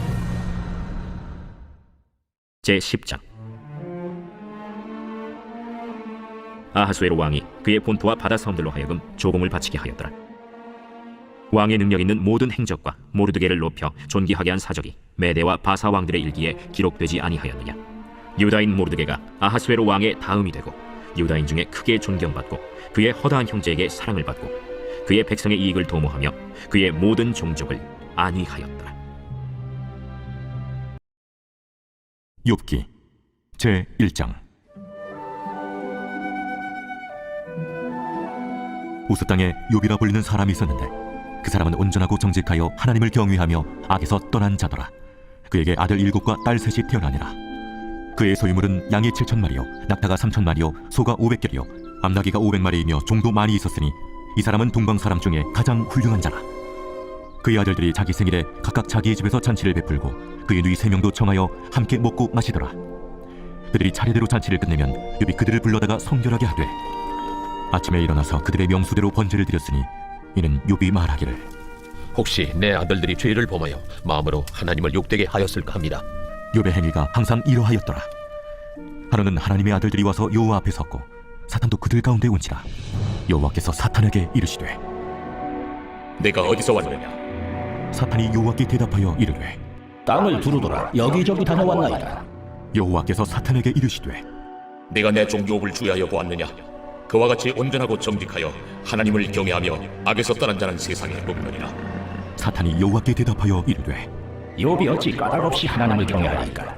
제10장. 아하수에로 왕이 그의 본토와 바다 섬들로 하여금 조공을 바치게 하였더라. 왕의 능력 있는 모든 행적과 모르드게를 높여 존귀하게 한 사적이 메대와 바사 왕들의 일기에 기록되지 아니하였느냐. 유다인 모르드게가 아하수에로 왕의 다음이 되고 유다인 중에 크게 존경받고 그의 허다한 형제에게 사랑을 받고 그의 백성의 이익을 도모하며 그의 모든 종족을 안위하였더라. 욥기 제1장. 우스 땅에 욥이라 불리는 사람이 있었는데 그 사람은 온전하고 정직하여 하나님을 경외하며 악에서 떠난 자더라. 그에게 아들 7과 딸 3이 태어나니라. 그의 소유물은 양이 7,000마리요 낙타가 3,000마리요 소가 500결이요 암나귀가 500마리이며 종도 많이 있었으니 이 사람은 동방 사람 중에 가장 훌륭한 자라. 그의 아들들이 자기 생일에 각각 자기의 집에서 잔치를 베풀고 그의 누이 3명도 청하여 함께 먹고 마시더라. 그들이 차례대로 잔치를 끝내면 욥이 그들을 불러다가 성결하게 하되 아침에 일어나서 그들의 명수대로 번제를 드렸으니 이는 욥이 말하기를 혹시 내 아들들이 죄를 범하여 마음으로 하나님을 욕되게 하였을까 합니다. 욥의 행위가 항상 이러하였더라. 하루는 하나님의 아들들이 와서 여호와 앞에 섰고 사탄도 그들 가운데 온지라. 여호와께서 사탄에게 이르시되 내가 어디서 왔느냐? 사탄이 여호와께 대답하여 이르되 땅을 두루돌아 여기저기 다녀왔나이다. 여호와께서 사탄에게 이르시되 내가 내 종 욥을 주의하여 보았느냐? 그와 같이 온전하고 정직하여 하나님을 경외하며 악에서 떠난 자는 세상에 없느니라. 사탄이 여호와께 대답하여 이르되 욥이 어찌 까닭없이 하나님을 경외하리까?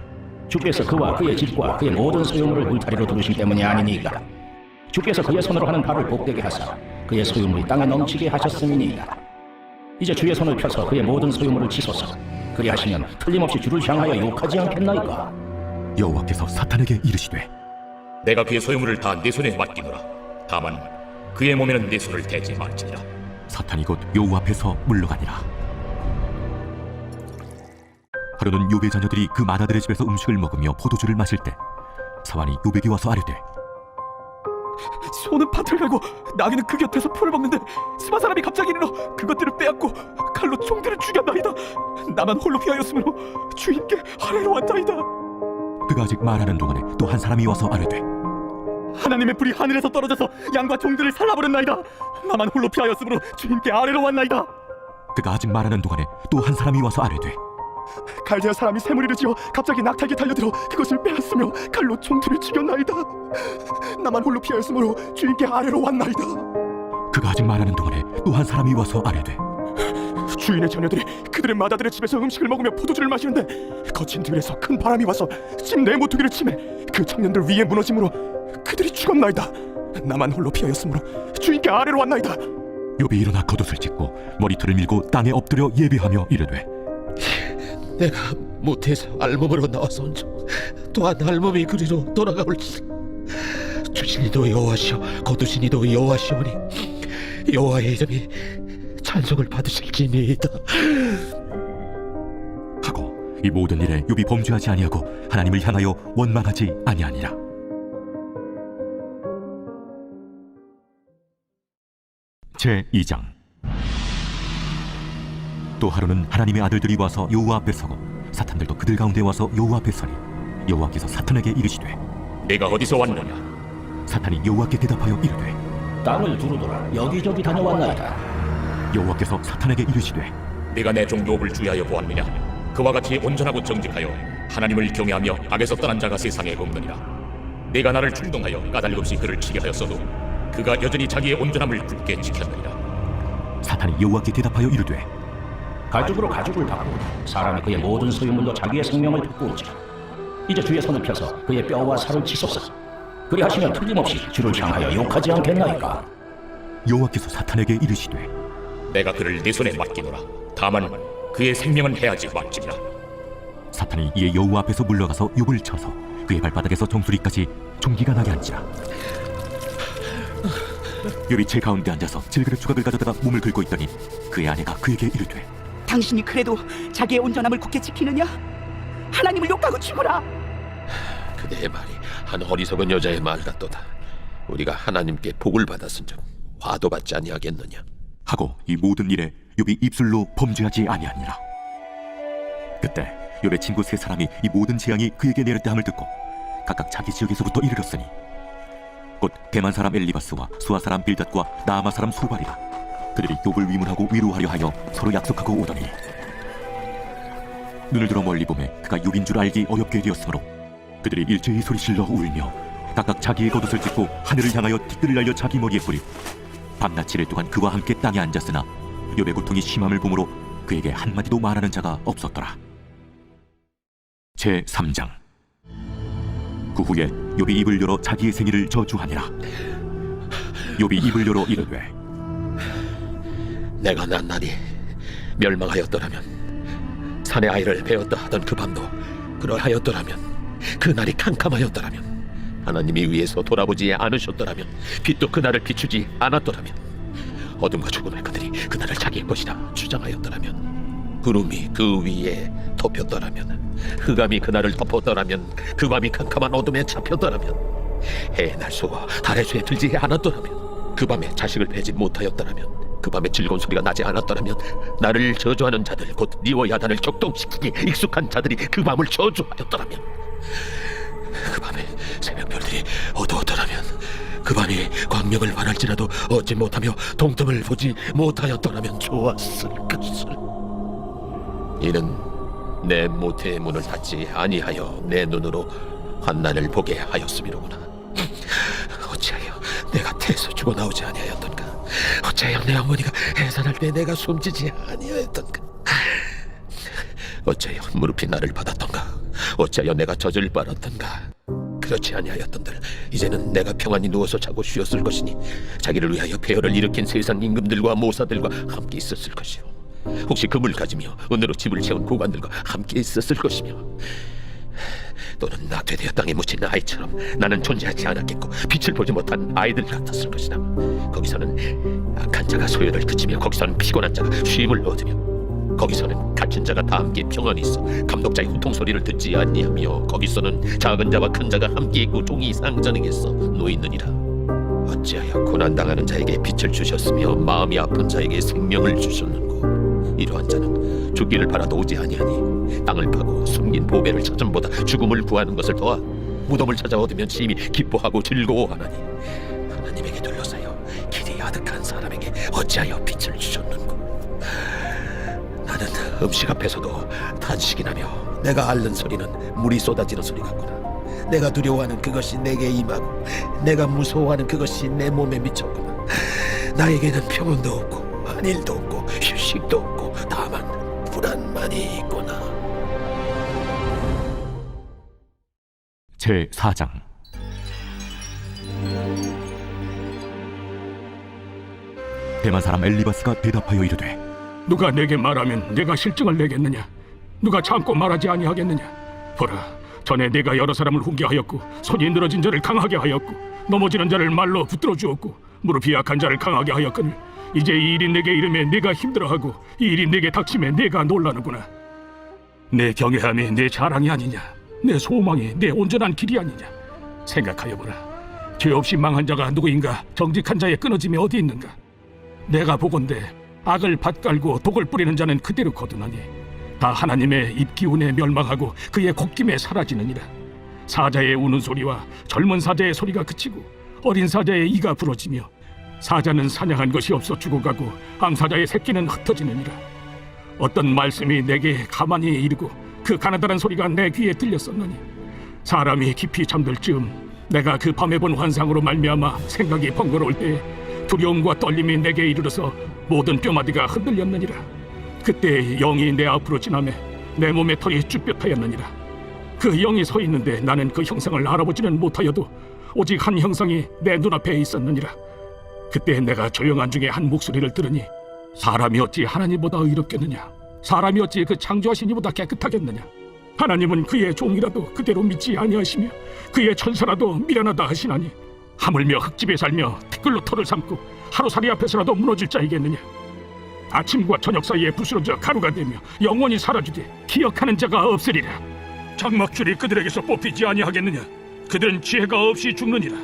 주께서 그와 그의 집과 그의 모든 소유물을 울타리로 두르신 때문이 아니니까. 주께서 그의 손으로 하는 바를 복되게 하사 그의 소유물이 땅에 넘치게 하셨음이니이다. 이제 주의 손을 펴서 그의 모든 소유물을 치소서. 그리하시면 틀림없이 주를 향하여 욕하지 않겠나이까? 여호와께서 사탄에게 이르시되 내가 그의 소유물을 다 내 손에 맡기노라. 다만 그의 몸에는 내 손을 대지 말지니라. 사탄이 곧 여호와 앞에서 물러가니라. 하루는 욥의 자녀들이 그 맏아들의 집에서 음식을 먹으며 포도주를 마실 때 사환이 욥에게 와서 아뢰되 소는 밭을 갈고 나귀는 그 곁에서 풀을 먹는데 스마 사람이 갑자기 일어나 그것들을 빼앗고 칼로 종들을 죽였나이다. 나만 홀로 피하였으므로 주인께 아뢰러 왔나이다. 그가 아직 말하는 동안에 또 한 사람이 와서 아뢰되 하나님의 불이 하늘에서 떨어져서 양과 종들을 살라버렸나이다. 나만 홀로 피하였으므로 주인께 아뢰러 왔나이다. 그가 아직 말하는 동안에 또 한 사람이 와서 아뢰되 갈대아 사람이 새무리를 지어 갑자기 낙타에게 달려들어 그것을 빼앗으며 칼로 종들을 죽였나이다. 나만 홀로 피하였으므로 주인께 아뢰러 왔나이다. 그가 아직 말하는 동안에 또 한 사람이 와서 아뢰되 주인의 자녀들이 그들의 맏아들의 집에서 음식을 먹으며 포도주를 마시는데 거친 들에서 큰 바람이 와서 집 내 모퉁이를 치매 그 청년들 위에 무너짐으로 그들이 죽었나이다. 나만 홀로 피하였으므로 주인께 아뢰러 왔나이다. 욥이 일어나 겉옷을 찢고 머리털을 밀고 땅에 엎드려 예배하며 이르되 내가 모태에서 알몸으로 나와서 온즉 또한 알몸이 그리로 돌아가올지. 주신이도 여호와시오 거두신이도 여호와시오니 여호와의 이름이 찬송을 받으실지니이다. 하고 이 모든 일에 욥이 범죄하지 아니하고 하나님을 향하여 원망하지 아니하니라. 제2장. 또 하루는 하나님의 아들들이 와서 여호와 앞에 서고 사탄들도 그들 가운데 와서 여호와 앞에 서니 여호와께서 사탄에게 이르시되 내가 어디서 왔느냐? 사탄이 여호와께 대답하여 이르되 땅을 두루돌아 여기저기 다녀왔나이다. 여호와께서 사탄에게 이르시되 내가 내 종 욥을 주의하여 보았느냐? 그와 같이 온전하고 정직하여 하나님을 경외하며 악에서 떠난 자가 세상에 없느니라. 내가 나를 충동하여 까닭없이 그를 치게 하였어도 그가 여전히 자기의 온전함을 굳게 지켰느니라. 사탄이 여호와께 대답하여 이르되 가죽으로 가죽을 받고 사람이 그의 모든 소유물로 자기의 생명을 바꾸자. 이제 주의 손을 펴서 그의 뼈와 살을 치소서. 그리하시면 틀림없이 주를 향하여 욕하지 않겠나이까? 여호와께서 사탄에게 이르시되 내가 그를 내 손에 맡기노라. 다만 그의 생명은 해하지 말지니라. 사탄이 이에 여호와 앞에서 물러가서 욥을 쳐서 그의 발바닥에서 정수리까지 종기가 나게 한지라. 욥이 제 가운데 앉아서 질그릇 조각을 가져다가 몸을 긁고 있더니 그의 아내가 그에게 이르되 당신이 그래도 자기의 온전함을 굳게 지키느냐? 하나님을 욕하고 죽어라. 그대의 말이 한 어리석은 여자의 말 같도다. 우리가 하나님께 복을 받았은즉 화도 받지 아니하겠느냐? 하고 이 모든 일에 욥이 입술로 범죄하지 아니하니라. 그때 욥의 친구 세 사람이 이 모든 재앙이 그에게 내렸다 함을 듣고 각각 자기 지역에서부터 이르렀으니 곧 대만 사람 엘리바스와 수아 사람 빌닷과 나아마 사람 소발이라. 그들이 욥을 위문하고 위로하려 하여 서로 약속하고 오더니 눈을 들어 멀리 보매 그가 욥인 줄 알기 어렵게 되었으므로 그들이 일제히 소리질러 울며 각각 자기의 겉옷을 찢고 하늘을 향하여 티끌을 날려 자기 머리에 뿌리고 밤낮 7일 동안 그와 함께 땅에 앉았으나 욥의 고통이 심함을 보므로 그에게 한마디도 말하는 자가 없었더라. 제3장. 그 후에 욥이 입을 열어 자기의 생일을 저주하니라. 욥이 입을 열어 이르되 내가 낱낱이 멸망하였더라면 산의 아이를 베었다 하던 그 밤도 그러하였더라면, 그날이 캄캄하였더라면, 하나님이 위에서 돌아보지 않으셨더라면, 빛도 그날을 비추지 않았더라면, 어둠과 죽음의 그들이 그날을 자기의 것이라 주장하였더라면, 구름이 그 위에 덮였더라면, 흑암이 그날을 덮었더라면, 그 밤이 캄캄한 어둠에 잡혔더라면, 해의 날소와 달의 쇠에 들지 않았더라면, 그 밤에 자식을 베지 못하였더라면, 그 밤에 즐거운 소리가 나지 않았더라면, 나를 저주하는 자들 곧 니와 야단을 격동시키기 익숙한 자들이 그 밤을 저주하였더라면, 그 밤에 새벽별들이 어두웠더라면, 그 밤이 광명을 발할지라도 얻지 못하며 동등을 보지 못하였더라면 좋았을 것을. 이는 내 모태의 문을 닫지 아니하여 내 눈으로 환난을 보게 하였음이로구나. 어찌하여 내가 태에서 죽어나오지 아니하였던가? 어찌하여 내 어머니가 해산할 때 내가 숨지지 아니하였던가? 어찌하여 무릎이 나를 받았던가? 어찌하여 내가 젖을 빨았던가? 그렇지 아니하였던들 이제는 내가 평안히 누워서 자고 쉬었을 것이니, 자기를 위하여 폐허를 일으킨 세상 임금들과 모사들과 함께 있었을 것이요, 혹시 금을 가지며 은으로 집을 채운 고관들과 함께 있었을 것이며, 또는 낙태되어 땅에 묻힌 아이처럼 나는 존재하지 않았겠고 빛을 보지 못한 아이들 같았을 것이다. 거기서는 악한 자가 소요를 그치며, 거기서는 피곤한 자가 쉼을 얻으며, 거기서는 갇힌 자가 다 함께 평안히 있어 감독자의 호통 소리를 듣지 아니하며, 거기서는 작은 자와 큰 자가 함께 있고 종이 상전에게서 놓이느니라. 어찌하여 고난당하는 자에게 빛을 주셨으며 마음이 아픈 자에게 생명을 주셨는고? 이러한 자는 죽기를 바라도 오지 아니하니, 땅을 파고 숨긴 보배를 찾음보다 죽음을 구하는 것을 더하 무덤을 찾아 얻으면 심히 기뻐하고 즐거워하나니, 하나님에게 둘러싸여 길이 아득한 사람에게 어찌하여 빛을 주셨는고? 나는 음식 앞에서도 탄식이 나며, 내가 앓는 소리는 물이 쏟아지는 소리 같구나. 내가 두려워하는 그것이 내게 임하고, 내가 무서워하는 그것이 내 몸에 미쳤구나. 나에게는 평온도 없고 안일도 없고 휴식도 없고 다만 불안만이 있구나. 제4장. 대만 사람 엘리바스가 대답하여 이르되, 누가 내게 말하면 내가 실증을 내겠느냐? 누가 참고 말하지 아니하겠느냐? 보라, 전에 내가 여러 사람을 훈계하였고, 손이 늘어진 자를 강하게 하였고, 넘어지는 자를 말로 붙들어 주었고, 무릎이 약한 자를 강하게 하였거늘, 이제 이 일이 내게 이르매 내가 힘들어하고, 이 일이 내게 닥치매 내가 놀라는구나. 내 경외함이 내 자랑이 아니냐? 내 소망이 내 온전한 길이 아니냐? 생각하여보라. 죄 없이 망한 자가 누구인가? 정직한 자의 끊어짐이 어디 있는가? 내가 보건대 악을 밭갈고 독을 뿌리는 자는 그대로 거두나니, 다 하나님의 입기운에 멸망하고 그의 곱김에 사라지느니라. 사자의 우는 소리와 젊은 사자의 소리가 그치고, 어린 사자의 이가 부러지며, 사자는 사냥한 것이 없어 죽어가고 암사자의 새끼는 흩어지느니라. 어떤 말씀이 내게 가만히 이르고 그 가나다란 소리가 내 귀에 들렸었느니, 사람이 깊이 잠들 즈음 내가 그 밤에 본 환상으로 말미암아 생각이 번거로울 때에 두려움과 떨림이 내게 이르러서 모든 뼈마디가 흔들렸느니라. 그때 영이 내 앞으로 지나매 내 몸에 털이 쭈뼛하였느니라. 그 영이 서 있는데 나는 그 형상을 알아보지는 못하여도 오직 한 형상이 내 눈앞에 있었느니라. 그때 내가 조용한 중에 한 목소리를 들으니, 사람이 어찌 하나님보다 의롭겠느냐? 사람이 어찌 그 창조하신 이보다 깨끗하겠느냐? 하나님은 그의 종이라도 그대로 믿지 아니하시며, 그의 천사라도 미련하다 하시나니, 하물며 흙집에 살며 티끌로 털을 삼고 하루살이 앞에서라도 무너질 자이겠느냐? 아침과 저녁 사이에 부스러져 가루가 되며 영원히 사라지되 기억하는 자가 없으리라. 장막줄이 그들에게서 뽑히지 아니하겠느냐? 그들은 지혜가 없이 죽느니라.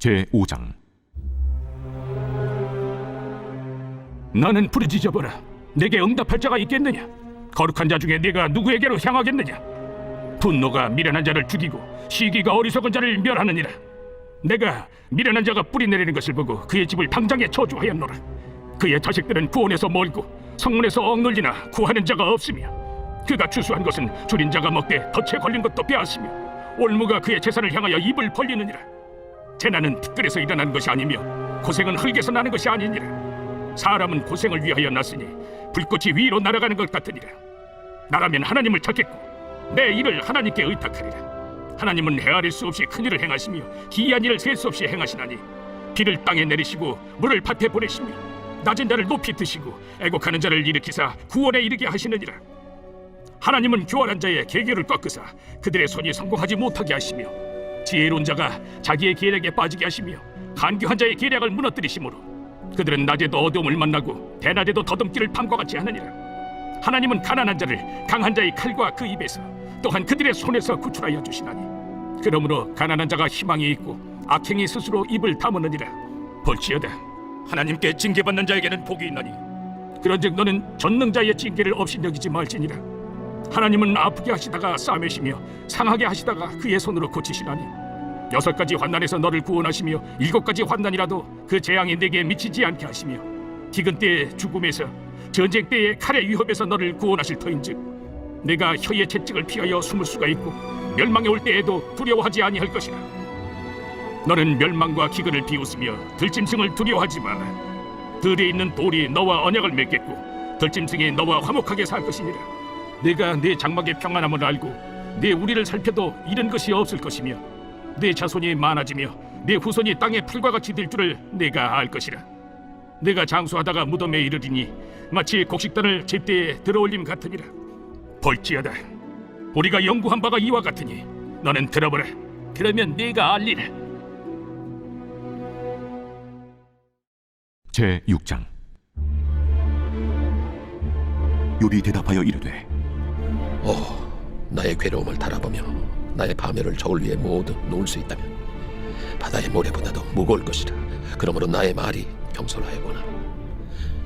제5장. 나는 부르짖어보라. 내게 응답할 자가 있겠느냐? 거룩한 자 중에 네가 누구에게로 향하겠느냐? 분노가 미련한 자를 죽이고 시기가 어리석은 자를 멸하느니라. 내가 미련한 자가 뿌리 내리는 것을 보고 그의 집을 당장에 저주하였노라. 그의 자식들은 구원에서 멀고 성문에서 억눌리나 구하는 자가 없으며, 그가 추수한 것은 줄인 자가 먹되 덫에 걸린 것도 빼앗으며, 올무가 그의 재산을 향하여 입을 벌리느니라. 재난은 티끌에서 일어나는 것이 아니며 고생은 흙에서 나는 것이 아니니라. 사람은 고생을 위하여 났으니 불꽃이 위로 날아가는 것 같으니라. 나라면 하나님을 찾겠고 내 일을 하나님께 의탁하리라. 하나님은 헤아릴 수 없이 큰 일을 행하시며 기이한 일을 셀 수 없이 행하시나니, 비를 땅에 내리시고 물을 밭에 보내시며 낮은 자를 높이 드시고 애곡하는 자를 일으키사 구원에 이르게 하시느니라. 하나님은 교활한 자의 계계를 꺾으사 그들의 손이 성공하지 못하게 하시며 지혜로운 자가 자기의 계략에 빠지게 하시며 간교한 자의 계략을 무너뜨리시므로 그들은 낮에도 어두움을 만나고 대낮에도 더듬기를 밤과 같이 하느니라. 하나님은 가난한 자를 강한 자의 칼과 그 입에서 또한 그들의 손에서 구출하여 주시나니 그러므로 가난한 자가 희망이 있고 악행이 스스로 입을 다무느니라. 볼지어다 하나님께 징계받는 자에게는 복이 있나니 그런즉 너는 전능자의 징계를 없이 여기지 말지니라. 하나님은 아프게 하시다가 싸매시며 상하게 하시다가 그의 손으로 고치시나니 6가지 환난에서 너를 구원하시며 7가지 환난이라도 그 재앙이 내게 미치지 않게 하시며 기근 때의 죽음에서 전쟁 때의 칼의 위협에서 너를 구원하실 터인즉 내가 혀의 채찍을 피하여 숨을 수가 있고 멸망에 올 때에도 두려워하지 아니할 것이라. 너는 멸망과 기근을 비웃으며 들짐승을 두려워하지 마라. 들에 있는 돌이 너와 언약을 맺겠고 들짐승이 너와 화목하게 살 것이니라. 내가 네 장막의 평안함을 알고 네 우리를 살펴도 잃은 것이 없을 것이며 네 자손이 많아지며 네 후손이 땅의 풀과 같이 될 줄을 내가 알 것이라. 내가 장수하다가 무덤에 이르리니 마치 곡식단을 제때에 들어올림 같으니라. 볼지어다 우리가 연구한 바가 이와 같으니 너는 들어보라. 그러면 네가 알리라. 제6장. 욥이 대답하여 이르되 나의 괴로움을 달아보며 나의 파멸을 저울 위에 모두 놓을 수 있다면 바다의 모래보다도 무거울 것이라. 그러므로 나의 말이 경솔하여보나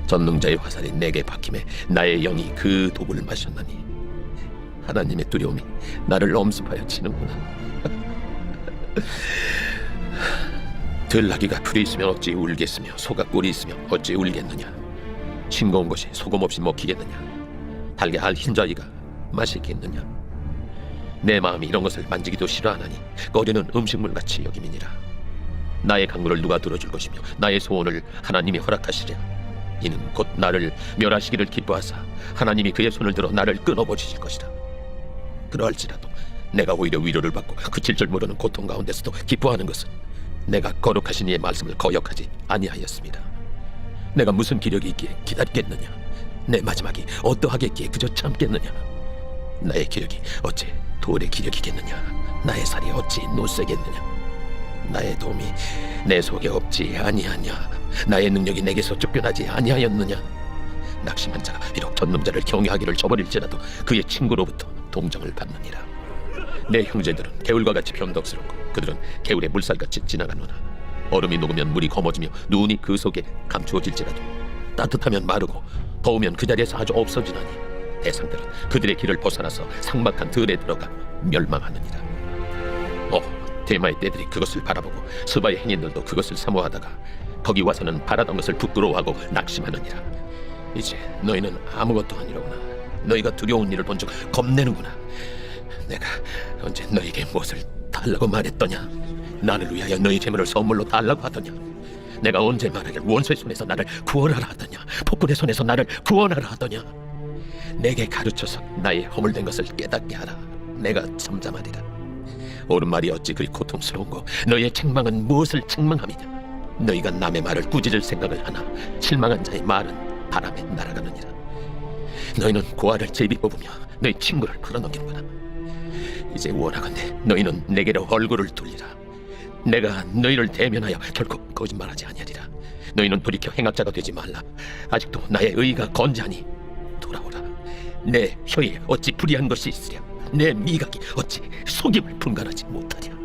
전능자의 화살이 내게 박힘에 나의 영이 그 독을 마셨나니 하나님의 두려움이 나를 엄습하여 치는구나. 들나귀가 풀이 있으면 어찌 울겠으며 소가 꿀이 있으면 어찌 울겠느냐. 싱거운 것이 소금 없이 먹히겠느냐. 달게 알 흰자위가 맛있겠느냐. 내 마음이 이런 것을 만지기도 싫어하나니 꺼리는 음식물같이 여김이니라. 나의 강물을 누가 들어줄 것이며 나의 소원을 하나님이 허락하시랴. 이는 곧 나를 멸하시기를 기뻐하사 하나님이 그의 손을 들어 나를 끊어버리실 것이라. 그러할지라도 내가 오히려 위로를 받고 그칠 줄 모르는 고통 가운데서도 기뻐하는 것은 내가 거룩하신 이의 말씀을 거역하지 아니하였습니다. 내가 무슨 기력이 있기에 기다리겠느냐. 내 마지막이 어떠하겠기에 그저 참겠느냐. 나의 기력이 어찌 돌의 기력이겠느냐. 나의 살이 어찌 노쇠겠느냐. 나의 도움이 내 속에 없지 아니하냐. 나의 능력이 내게서 쫓겨나지 아니하였느냐. 낙심한 자가 비록 전능자를 경외하기를 저버릴지라도 그의 친구로부터 동정을 받느니라. 내 형제들은 개울과 같이 변덕스럽고 그들은 개울의 물살같이 지나가노나 얼음이 녹으면 물이 검어지며 눈이 그 속에 감추어질지라도 따뜻하면 마르고 더우면 그 자리에서 아주 없어지나니 대상들은 그들의 길을 벗어나서 삭막한 들에 들어가 멸망하느니라. 대마의 떼들이 그것을 바라보고 스바의 행인들도 그것을 사모하다가 거기 와서는 바라던 것을 부끄러워하고 낙심하느니라. 이제 너희는 아무것도 아니로구나. 너희가 두려운 일을 본 적 겁내는구나. 내가 언제 너희에게 무엇을 달라고 말했더냐. 나를 위하여 너희 재물을 선물로 달라고 하더냐. 내가 언제 말하길 원수의 손에서 나를 구원하라 하더냐. 폭군의 손에서 나를 구원하라 하더냐. 내게 가르쳐서 나의 허물된 것을 깨닫게 하라. 내가 잠잠하리라. 옳은 말이 어찌 그리 고통스러운고 너희의 책망은 무엇을 책망함이냐. 너희가 남의 말을 꾸짖을 생각을 하나 실망한 자의 말은 바람에 날아가느니라. 너희는 고아를 제비 뽑으며 너희 친구를 풀어넘기는구나. 이제 원하건대 너희는 내게로 얼굴을 돌리라. 내가 너희를 대면하여 결코 거짓말하지 아니하리라. 너희는 돌이켜 행악자가 되지 말라. 아직도 나의 의가 건재하니 돌아오라. 내 혀에 어찌 불의한 것이 있으랴. 내 미각이 어찌 속임을 분간하지 못하랴.